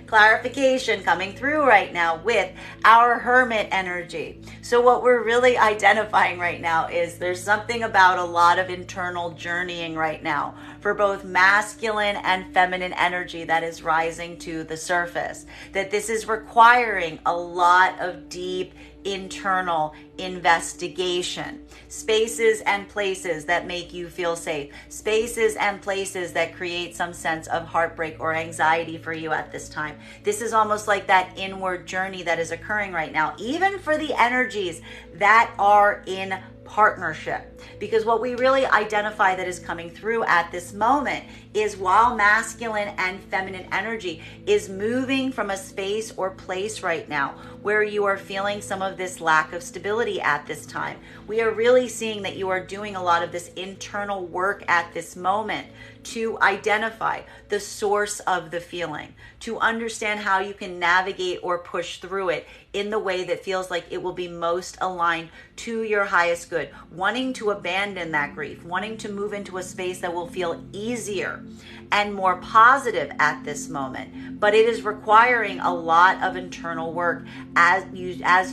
Clarification coming through right now with our Hermit energy. So what we're really identifying right now is there's something about a lot of internal journeying right now for both masculine and feminine energy that is rising to the surface. That this is requiring a lot of deep internal investigation. Spaces and places that make you feel safe. Spaces and places that create some sense of heartbreak or anxiety for you at this time. This is almost like that inward journey that is occurring right now, even for the energies that are in partnership. Because what we really identify that is coming through at this moment is while masculine and feminine energy is moving from a space or place right now where you are feeling some of this lack of stability at this time, we are really seeing that you are doing a lot of this internal work at this moment to identify the source of the feeling, to understand how you can navigate or push through it in the way that feels like it will be most aligned to your highest good, wanting to abandon that grief, wanting to move into a space that will feel easier and more positive at this moment. But it is requiring a lot of internal work as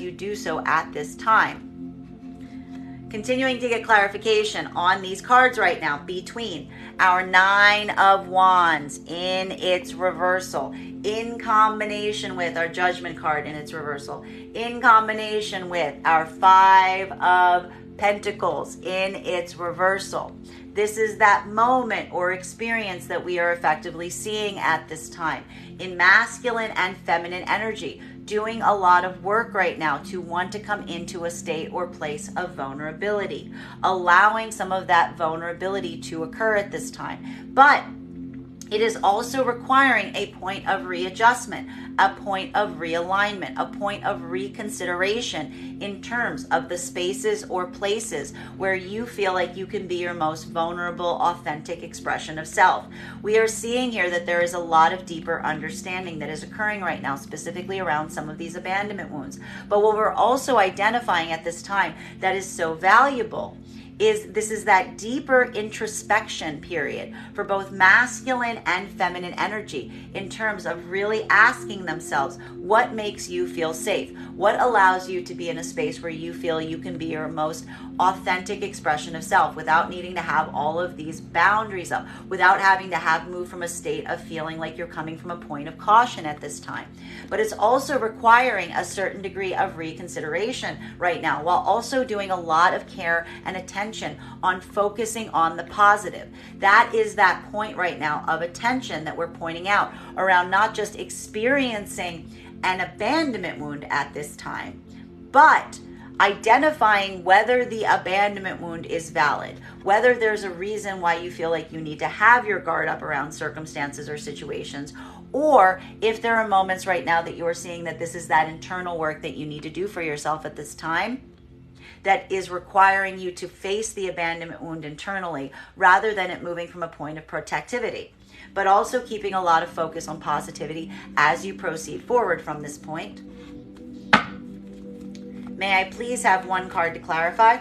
you do so at this time. Continuing to get clarification on these cards right now between our 9 of Wands in its reversal, in combination with our Judgment card in its reversal, in combination with our 5 of Pentacles in its reversal. This is that moment or experience that we are effectively seeing at this time in masculine and feminine energy, doing a lot of work right now to want to come into a state or place of vulnerability, allowing some of that vulnerability to occur at this time. But it is also requiring a point of readjustment, a point of realignment, a point of reconsideration in terms of the spaces or places where you feel like you can be your most vulnerable, authentic expression of self. We are seeing here that there is a lot of deeper understanding that is occurring right now, specifically around some of these abandonment wounds. But what we're also identifying at this time that is so valuable is this is that deeper introspection period for both masculine and feminine energy in terms of really asking themselves, what makes you feel safe? What allows you to be in a space where you feel you can be your most authentic expression of self without needing to have all of these boundaries up, without having to have moved from a state of feeling like you're coming from a point of caution at this time. But it's also requiring a certain degree of reconsideration right now, while also doing a lot of care and attention on focusing on the positive. That is that point right now of attention that we're pointing out around not just experiencing an abandonment wound at this time, but identifying whether the abandonment wound is valid, whether there's a reason why you feel like you need to have your guard up around circumstances or situations, or if there are moments right now that you are seeing that this is that internal work that you need to do for yourself at this time that is requiring you to face the abandonment wound internally rather than it moving from a point of protectivity, but also keeping a lot of focus on positivity as you proceed forward from this point. May I please have one card to clarify?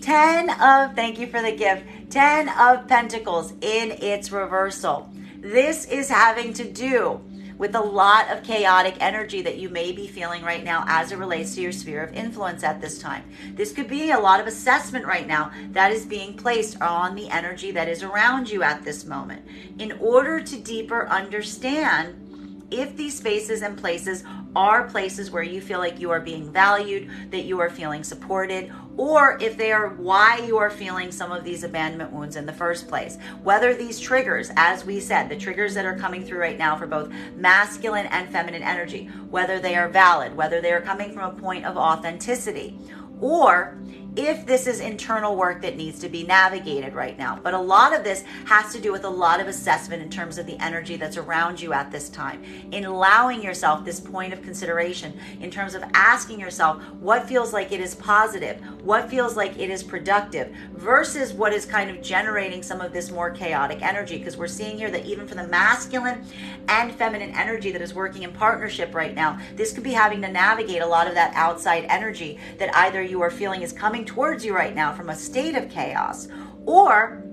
10 of, thank you for the gift, 10 of Pentacles in its reversal. This is having to do with a lot of chaotic energy that you may be feeling right now as it relates to your sphere of influence at this time. This could be a lot of assessment right now that is being placed on the energy that is around you at this moment in order to deeper understand If these spaces and places are places where you feel like you are being valued, that you are feeling supported, or if they are why you are feeling some of these abandonment wounds in the first place. Whether these triggers, as we said, the triggers that are coming through right now for both masculine and feminine energy, whether they are valid, whether they are coming from a point of authenticity, or if this is internal work that needs to be navigated right now. But a lot of this has to do with a lot of assessment in terms of the energy that's around you at this time, in allowing yourself this point of consideration in terms of asking yourself what feels like it is positive, what feels like it is productive, versus what is kind of generating some of this more chaotic energy. Because we're seeing here that even for the masculine and feminine energy that is working in partnership right now, this could be having to navigate a lot of that outside energy that either you are feeling is coming towards you right now from a state of chaos, or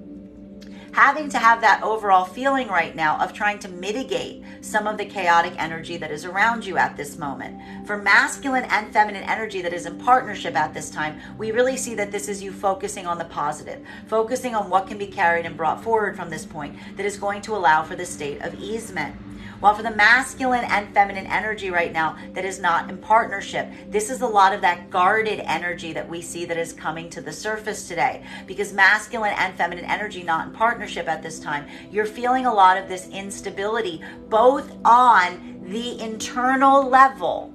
having to have that overall feeling right now of trying to mitigate some of the chaotic energy that is around you at this moment. For masculine and feminine energy that is in partnership at this time, we really see that this is you focusing on the positive, focusing on what can be carried and brought forward from this point that is going to allow for the state of easement. While for the masculine and feminine energy right now that is not in partnership, this is a lot of that guarded energy that we see that is coming to the surface today. Because masculine and feminine energy not in partnership at this time, you're feeling a lot of this instability, both on the internal level,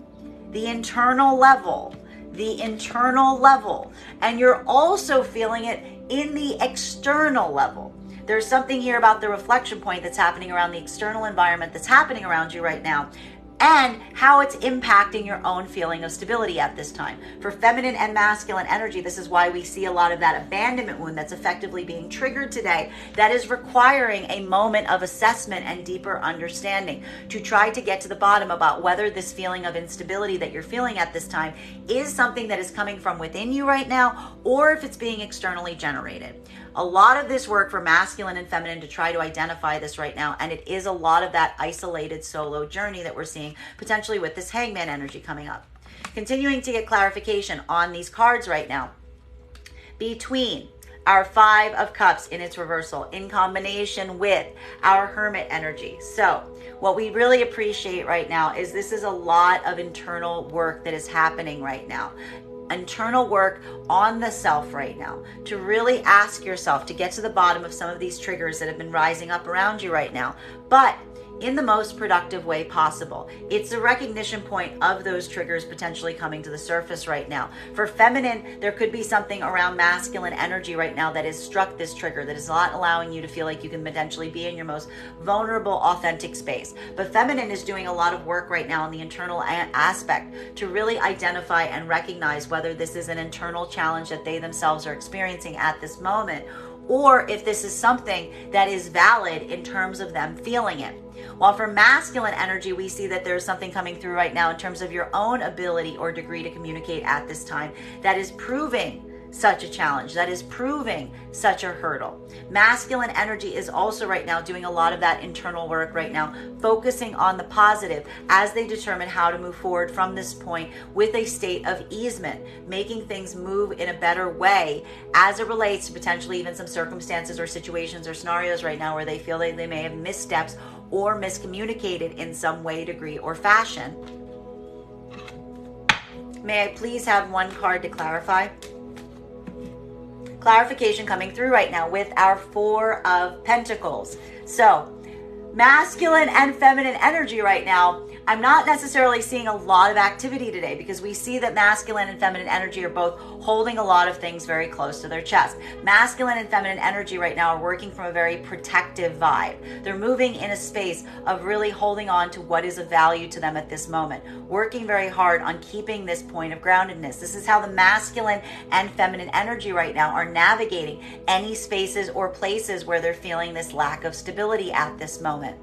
and you're also feeling it in the external level. There's something here about the reflection point that's happening around the external environment that's happening around you right now, and how it's impacting your own feeling of stability at this time. For feminine and masculine energy, this is why we see a lot of that abandonment wound that's effectively being triggered today, that is requiring a moment of assessment and deeper understanding to try to get to the bottom about whether this feeling of instability that you're feeling at this time is something that is coming from within you right now, or if it's being externally generated. A lot of this work for masculine and feminine to try to identify this right now, and it is a lot of that isolated solo journey that we're seeing potentially with this hangman energy coming up. Continuing to get clarification on these cards right now between our Five of Cups in its reversal in combination with our Hermit energy. So what we really appreciate right now is this is a lot of internal work that is happening right now. Internal work on the self right now, to really ask yourself to get to the bottom of some of these triggers that have been rising up around you right now, but in the most productive way possible. It's a recognition point of those triggers potentially coming to the surface right now. For feminine, there could be something around masculine energy right now that has struck this trigger, that is not allowing you to feel like you can potentially be in your most vulnerable, authentic space. But feminine is doing a lot of work right now in the internal aspect to really identify and recognize whether this is an internal challenge that they themselves are experiencing at this moment, or if this is something that is valid in terms of them feeling it. While for masculine energy, we see that there's something coming through right now in terms of your own ability or degree to communicate at this time that is proving such a challenge, that is proving such a hurdle. Masculine energy is also right now doing a lot of that internal work right now, focusing on the positive as they determine how to move forward from this point with a state of easement, making things move in a better way as it relates to potentially even some circumstances or situations or scenarios right now where they feel they may have missteps or miscommunicated in some way, degree, or fashion. May I please have one card to clarify? Clarification coming through right now with our Four of Pentacles. So masculine and feminine energy right now, I'm not necessarily seeing a lot of activity today, because we see that masculine and feminine energy are both holding a lot of things very close to their chest. Masculine and feminine energy right now are working from a very protective vibe. They're moving in a space of really holding on to what is of value to them at this moment, working very hard on keeping this point of groundedness. This is how the masculine and feminine energy right now are navigating any spaces or places where they're feeling this lack of stability at this moment.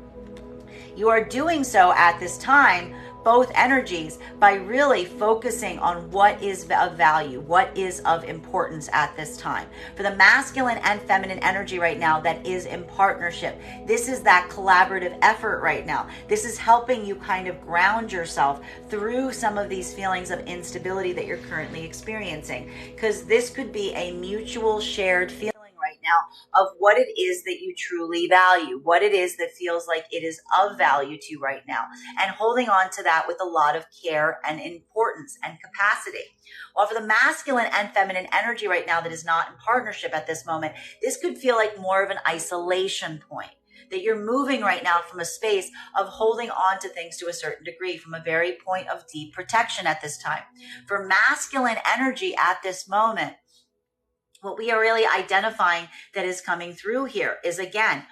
You are doing so at this time, both energies, by really focusing on what is of value, what is of importance at this time. For the masculine and feminine energy right now that is in partnership, this is that collaborative effort right now. This is helping you kind of ground yourself through some of these feelings of instability that you're currently experiencing, because this could be a mutual shared feeling right now of what it is that you truly value, what it is that feels like it is of value to you right now, and holding on to that with a lot of care and importance and capacity. While for the masculine and feminine energy right now that is not in partnership at this moment, this could feel like more of an isolation point, that you're moving right now from a space of holding on to things to a certain degree, from a very point of deep protection at this time. For masculine energy at this moment, what we are really identifying that is coming through here is, again,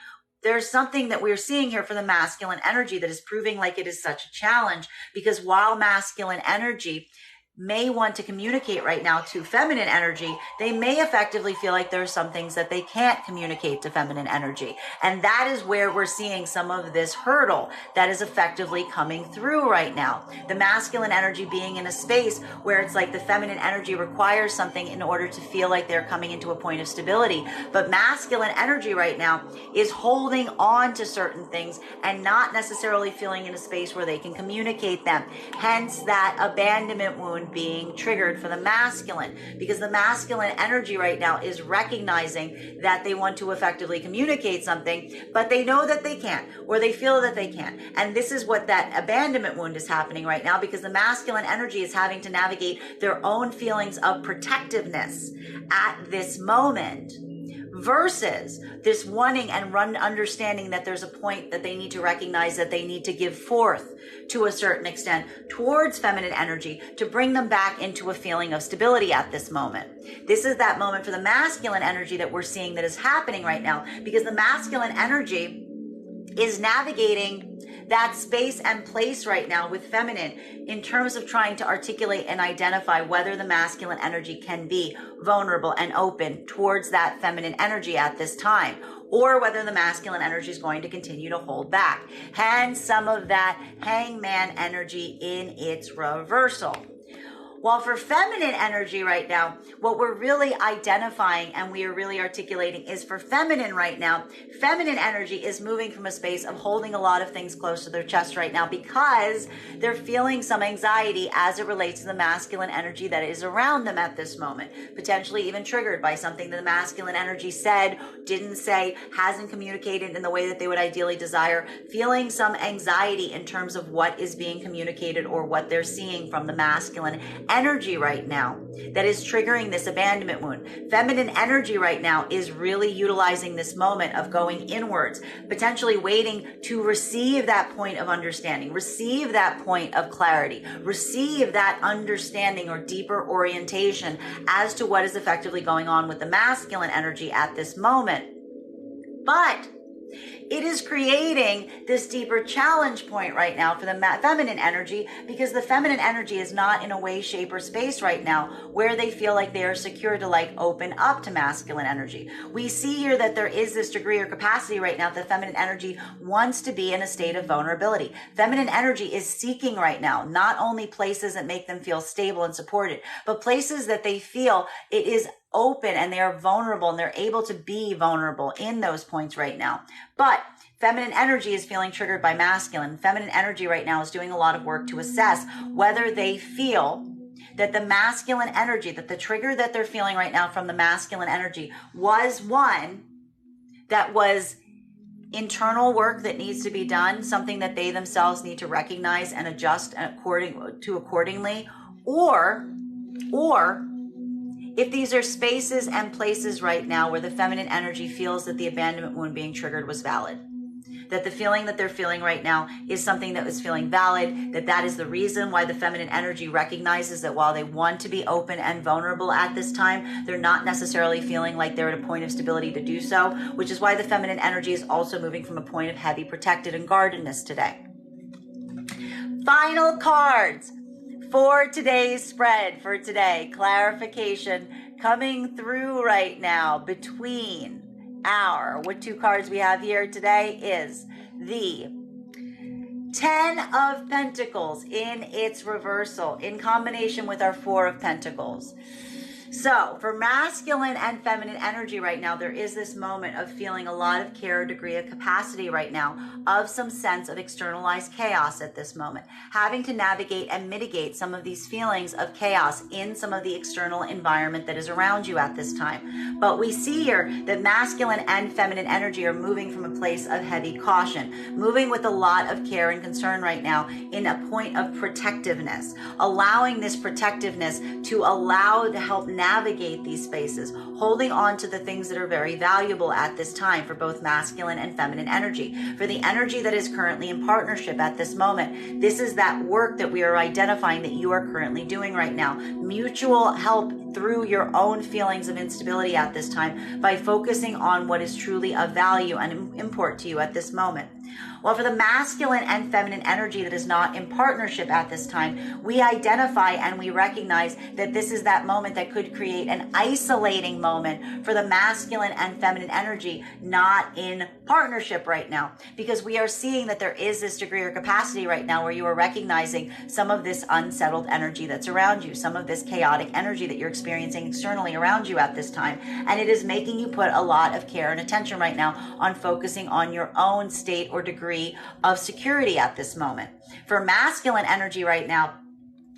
there's something that we're seeing here for the masculine energy that is proving like it is such a challenge, because while masculine energy may want to communicate right now to feminine energy, they may effectively feel like there are some things that they can't communicate to feminine energy. And that is where we're seeing some of this hurdle that is effectively coming through right now. The masculine energy being in a space where it's like the feminine energy requires something in order to feel like they're coming into a point of stability. But masculine energy right now is holding on to certain things and not necessarily feeling in a space where they can communicate them. Hence that abandonment wound being triggered for the masculine, because the masculine energy right now is recognizing that they want to effectively communicate something, but they know that they can't, or they feel that they can't. And this is what that abandonment wound is happening right now, because the masculine energy is having to navigate their own feelings of protectiveness at this moment, versus this wanting and understanding that there's a point that they need to recognize that they need to give forth to a certain extent towards feminine energy to bring them back into a feeling of stability at this moment. This is that moment for the masculine energy that we're seeing that is happening right now, because the masculine energy is navigating that space and place right now with feminine in terms of trying to articulate and identify whether the masculine energy can be vulnerable and open towards that feminine energy at this time, or whether the masculine energy is going to continue to hold back. Hence some of that hangman energy in its reversal. While for feminine energy right now, what we're really identifying and we are really articulating is for feminine right now, feminine energy is moving from a space of holding a lot of things close to their chest right now, because they're feeling some anxiety as it relates to the masculine energy that is around them at this moment, potentially even triggered by something that the masculine energy said, didn't say, hasn't communicated in the way that they would ideally desire, feeling some anxiety in terms of what is being communicated or what they're seeing from the masculine energy right now that is triggering this abandonment wound. Feminine energy right now is really utilizing this moment of going inwards, potentially waiting to receive that point of understanding, receive that point of clarity, receive that understanding or deeper orientation as to what is effectively going on with the masculine energy at this moment. But it is creating this deeper challenge point right now for the feminine energy, because the feminine energy is not in a way, shape, or space right now where they feel like they are secure to like open up to masculine energy. We see here that there is this degree or capacity right now that feminine energy wants to be in a state of vulnerability. Feminine energy is seeking right now not only places that make them feel stable and supported, but places that they feel it is open and they are vulnerable and they're able to be vulnerable in those points right now. But feminine energy is feeling triggered by masculine. Feminine energy right now is doing a lot of work to assess whether they feel that the masculine energy, that the trigger that they're feeling right now from the masculine energy was one that was internal work that needs to be done, something that they themselves need to recognize and adjust accordingly, or if these are spaces and places right now where the feminine energy feels that the abandonment wound being triggered was valid, that the feeling that they're feeling right now is something that was feeling valid, that is the reason why the feminine energy recognizes that while they want to be open and vulnerable at this time, they're not necessarily feeling like they're at a point of stability to do so, which is why the feminine energy is also moving from a point of heavy protected and guardedness today. Final cards for today's spread for today. Clarification coming through right now between what two cards we have here today is the 10 of Pentacles in its reversal in combination with our 4 of Pentacles. So for masculine and feminine energy right now, there is this moment of feeling a lot of care, degree of capacity right now, of some sense of externalized chaos at this moment, having to navigate and mitigate some of these feelings of chaos in some of the external environment that is around you at this time. But we see here that masculine and feminine energy are moving from a place of heavy caution, moving with a lot of care and concern right now in a point of protectiveness, allowing this protectiveness to allow to help navigate these spaces, holding on to the things that are very valuable at this time for both masculine and feminine energy. For the energy that is currently in partnership at this moment, this is that work that we are identifying that you are currently doing right now. Mutual help through your own feelings of instability at this time by focusing on what is truly of value and import to you at this moment. Well, for the masculine and feminine energy that is not in partnership at this time, we identify and we recognize that this is that moment that could create an isolating moment for the masculine and feminine energy not in partnership right now, because we are seeing that there is this degree or capacity right now where you are recognizing some of this unsettled energy that's around you, some of this chaotic energy that you're experiencing externally around you at this time. And it is making you put a lot of care and attention right now on focusing on your own state or degree of security at this moment. For masculine energy right now,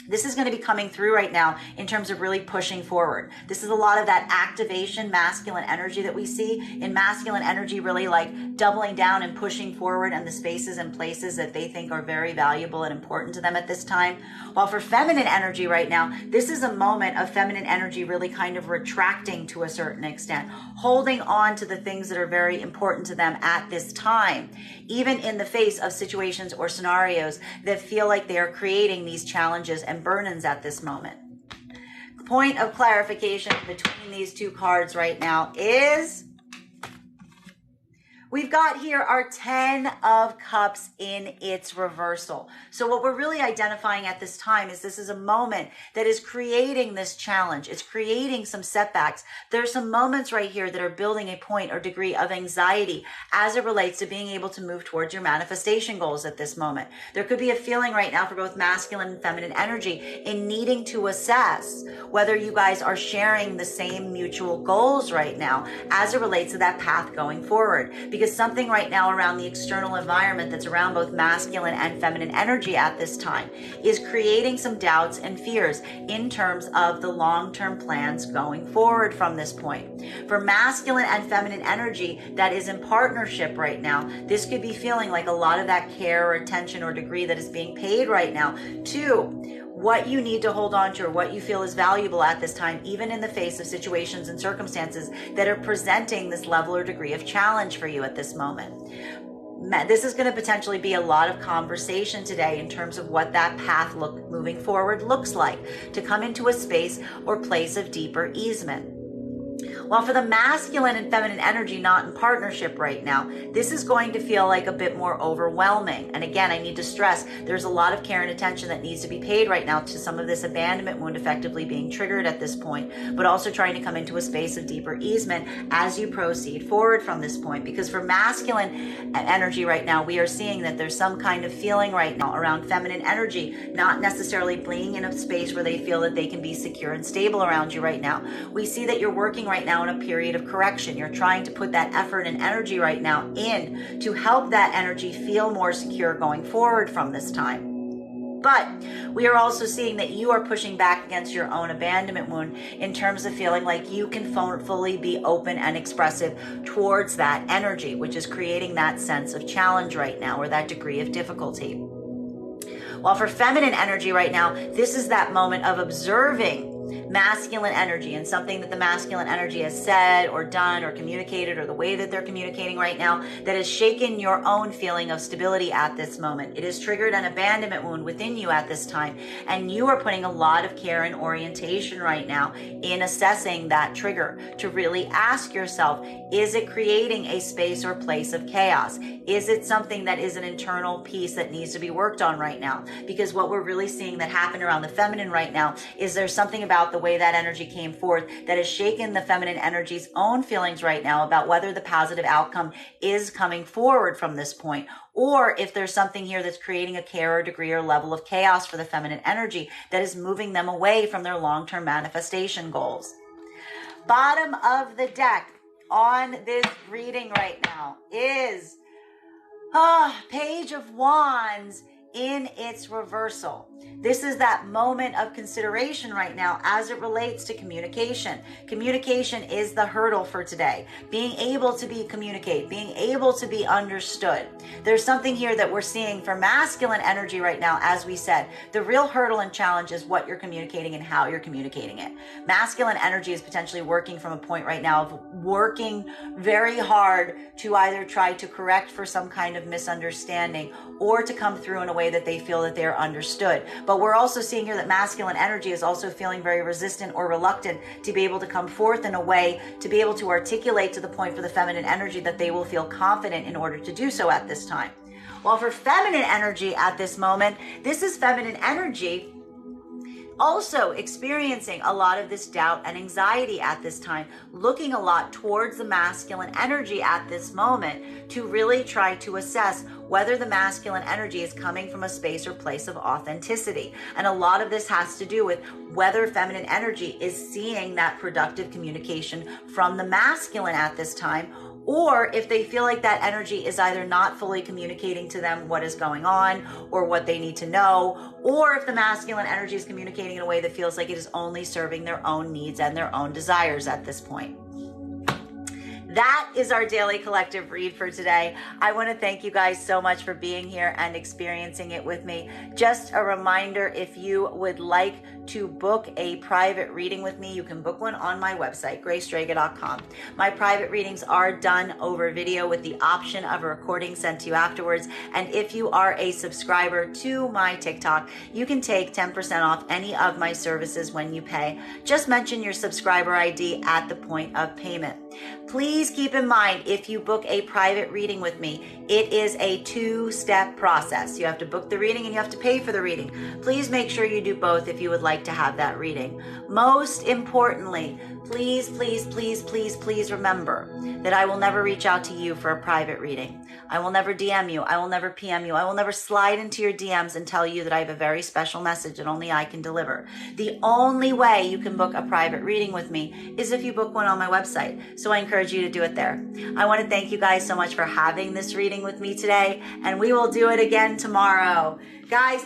this is going to be coming through right now in terms of really pushing forward. This is a lot of that activation masculine energy that we see in masculine energy, really like doubling down and pushing forward in the spaces and places that they think are very valuable and important to them at this time. While for feminine energy right now, this is a moment of feminine energy really kind of retracting to a certain extent, holding on to the things that are very important to them at this time, even in the face of situations or scenarios that feel like they are creating these challenges and burdens at this moment. Point of clarification between these two cards right now is we've got here our 10 of Cups in its reversal. So what we're really identifying at this time is this is a moment that is creating this challenge. It's creating some setbacks. There's some moments right here that are building a point or degree of anxiety as it relates to being able to move towards your manifestation goals at this moment. There could be a feeling right now for both masculine and feminine energy in needing to assess whether you guys are sharing the same mutual goals right now as it relates to that path going forward. Because something right now around the external environment that's around both masculine and feminine energy at this time is creating some doubts and fears in terms of the long-term plans going forward from this point. For masculine and feminine energy that is in partnership right now, this could be feeling like a lot of that care or attention or degree that is being paid right now to what you need to hold on to or what you feel is valuable at this time, even in the face of situations and circumstances that are presenting this level or degree of challenge for you at this moment. This is going to potentially be a lot of conversation today in terms of what that path moving forward looks like to come into a space or place of deeper easement. While for the masculine and feminine energy not in partnership right now, this is going to feel like a bit more overwhelming. And again, I need to stress there's a lot of care and attention that needs to be paid right now to some of this abandonment wound effectively being triggered at this point, but also trying to come into a space of deeper easement as you proceed forward from this point. Because for masculine energy right now, we are seeing that there's some kind of feeling right now around feminine energy, not necessarily being in a space where they feel that they can be secure and stable around you right now. We see that you're working right now in a period of correction. You're trying to put that effort and energy right now in to help that energy feel more secure going forward from this time. But we are also seeing that you are pushing back against your own abandonment wound in terms of feeling like you can fully be open and expressive towards that energy, which is creating that sense of challenge right now or that degree of difficulty. While for feminine energy right now, this is that moment of observing masculine energy and something that the masculine energy has said or done or communicated or the way that they're communicating right now that has shaken your own feeling of stability at this moment. It has triggered an abandonment wound within you at this time, and you are putting a lot of care and orientation right now in assessing that trigger to really ask yourself, is it creating a space or place of chaos? Is it something that is an internal piece that needs to be worked on right now? Because what we're really seeing that happen around the feminine right now is there's something about the way that energy came forth that has shaken the feminine energy's own feelings right now about whether the positive outcome is coming forward from this point, or if there's something here that's creating a care or degree or level of chaos for the feminine energy that is moving them away from their long-term manifestation goals. Bottom of the deck on this reading right now is Page of Wands in its reversal. This is that moment of consideration right now as it relates to communication. Communication is the hurdle for today. Being able to communicate, being able to be understood. There's something here that we're seeing for masculine energy right now. As we said, the real hurdle and challenge is what you're communicating and how you're communicating it. Masculine energy is potentially working from a point right now of working very hard to either try to correct for some kind of misunderstanding or to come through in a way that they feel that they're understood. But we're also seeing here that masculine energy is also feeling very resistant or reluctant to be able to come forth in a way to be able to articulate to the point for the feminine energy that they will feel confident in order to do so at this time. While for feminine energy at this moment, this is feminine energy also experiencing a lot of this doubt and anxiety at this time, looking a lot towards the masculine energy at this moment to really try to assess whether the masculine energy is coming from a space or place of authenticity. And a lot of this has to do with whether feminine energy is seeing that productive communication from the masculine at this time, or if they feel like that energy is either not fully communicating to them what is going on or what they need to know, or if the masculine energy is communicating in a way that feels like it is only serving their own needs and their own desires at this point. That is our daily collective read for today. I want to thank you guys so much for being here and experiencing it with me. Just a reminder, if you would like to book a private reading with me, you can book one on my website, graystrega.com. My private readings are done over video with the option of a recording sent to you afterwards. And if you are a subscriber to my TikTok, you can take 10% off any of my services when you pay. Just mention your subscriber ID at the point of payment. Please keep in mind, if you book a private reading with me, it is a two-step process. You have to book the reading and you have to pay for the reading. Please make sure you do both if you would like to have that reading. Most importantly, please, please, please, please, please remember that I will never reach out to you for a private reading. I will never DM you. I will never PM you. I will never slide into your DMs and tell you that I have a very special message that only I can deliver. The only way you can book a private reading with me is if you book one on my website. So I encourage you to do it there. I want to thank you guys so much for having this reading with me today, and we will do it again tomorrow. Guys,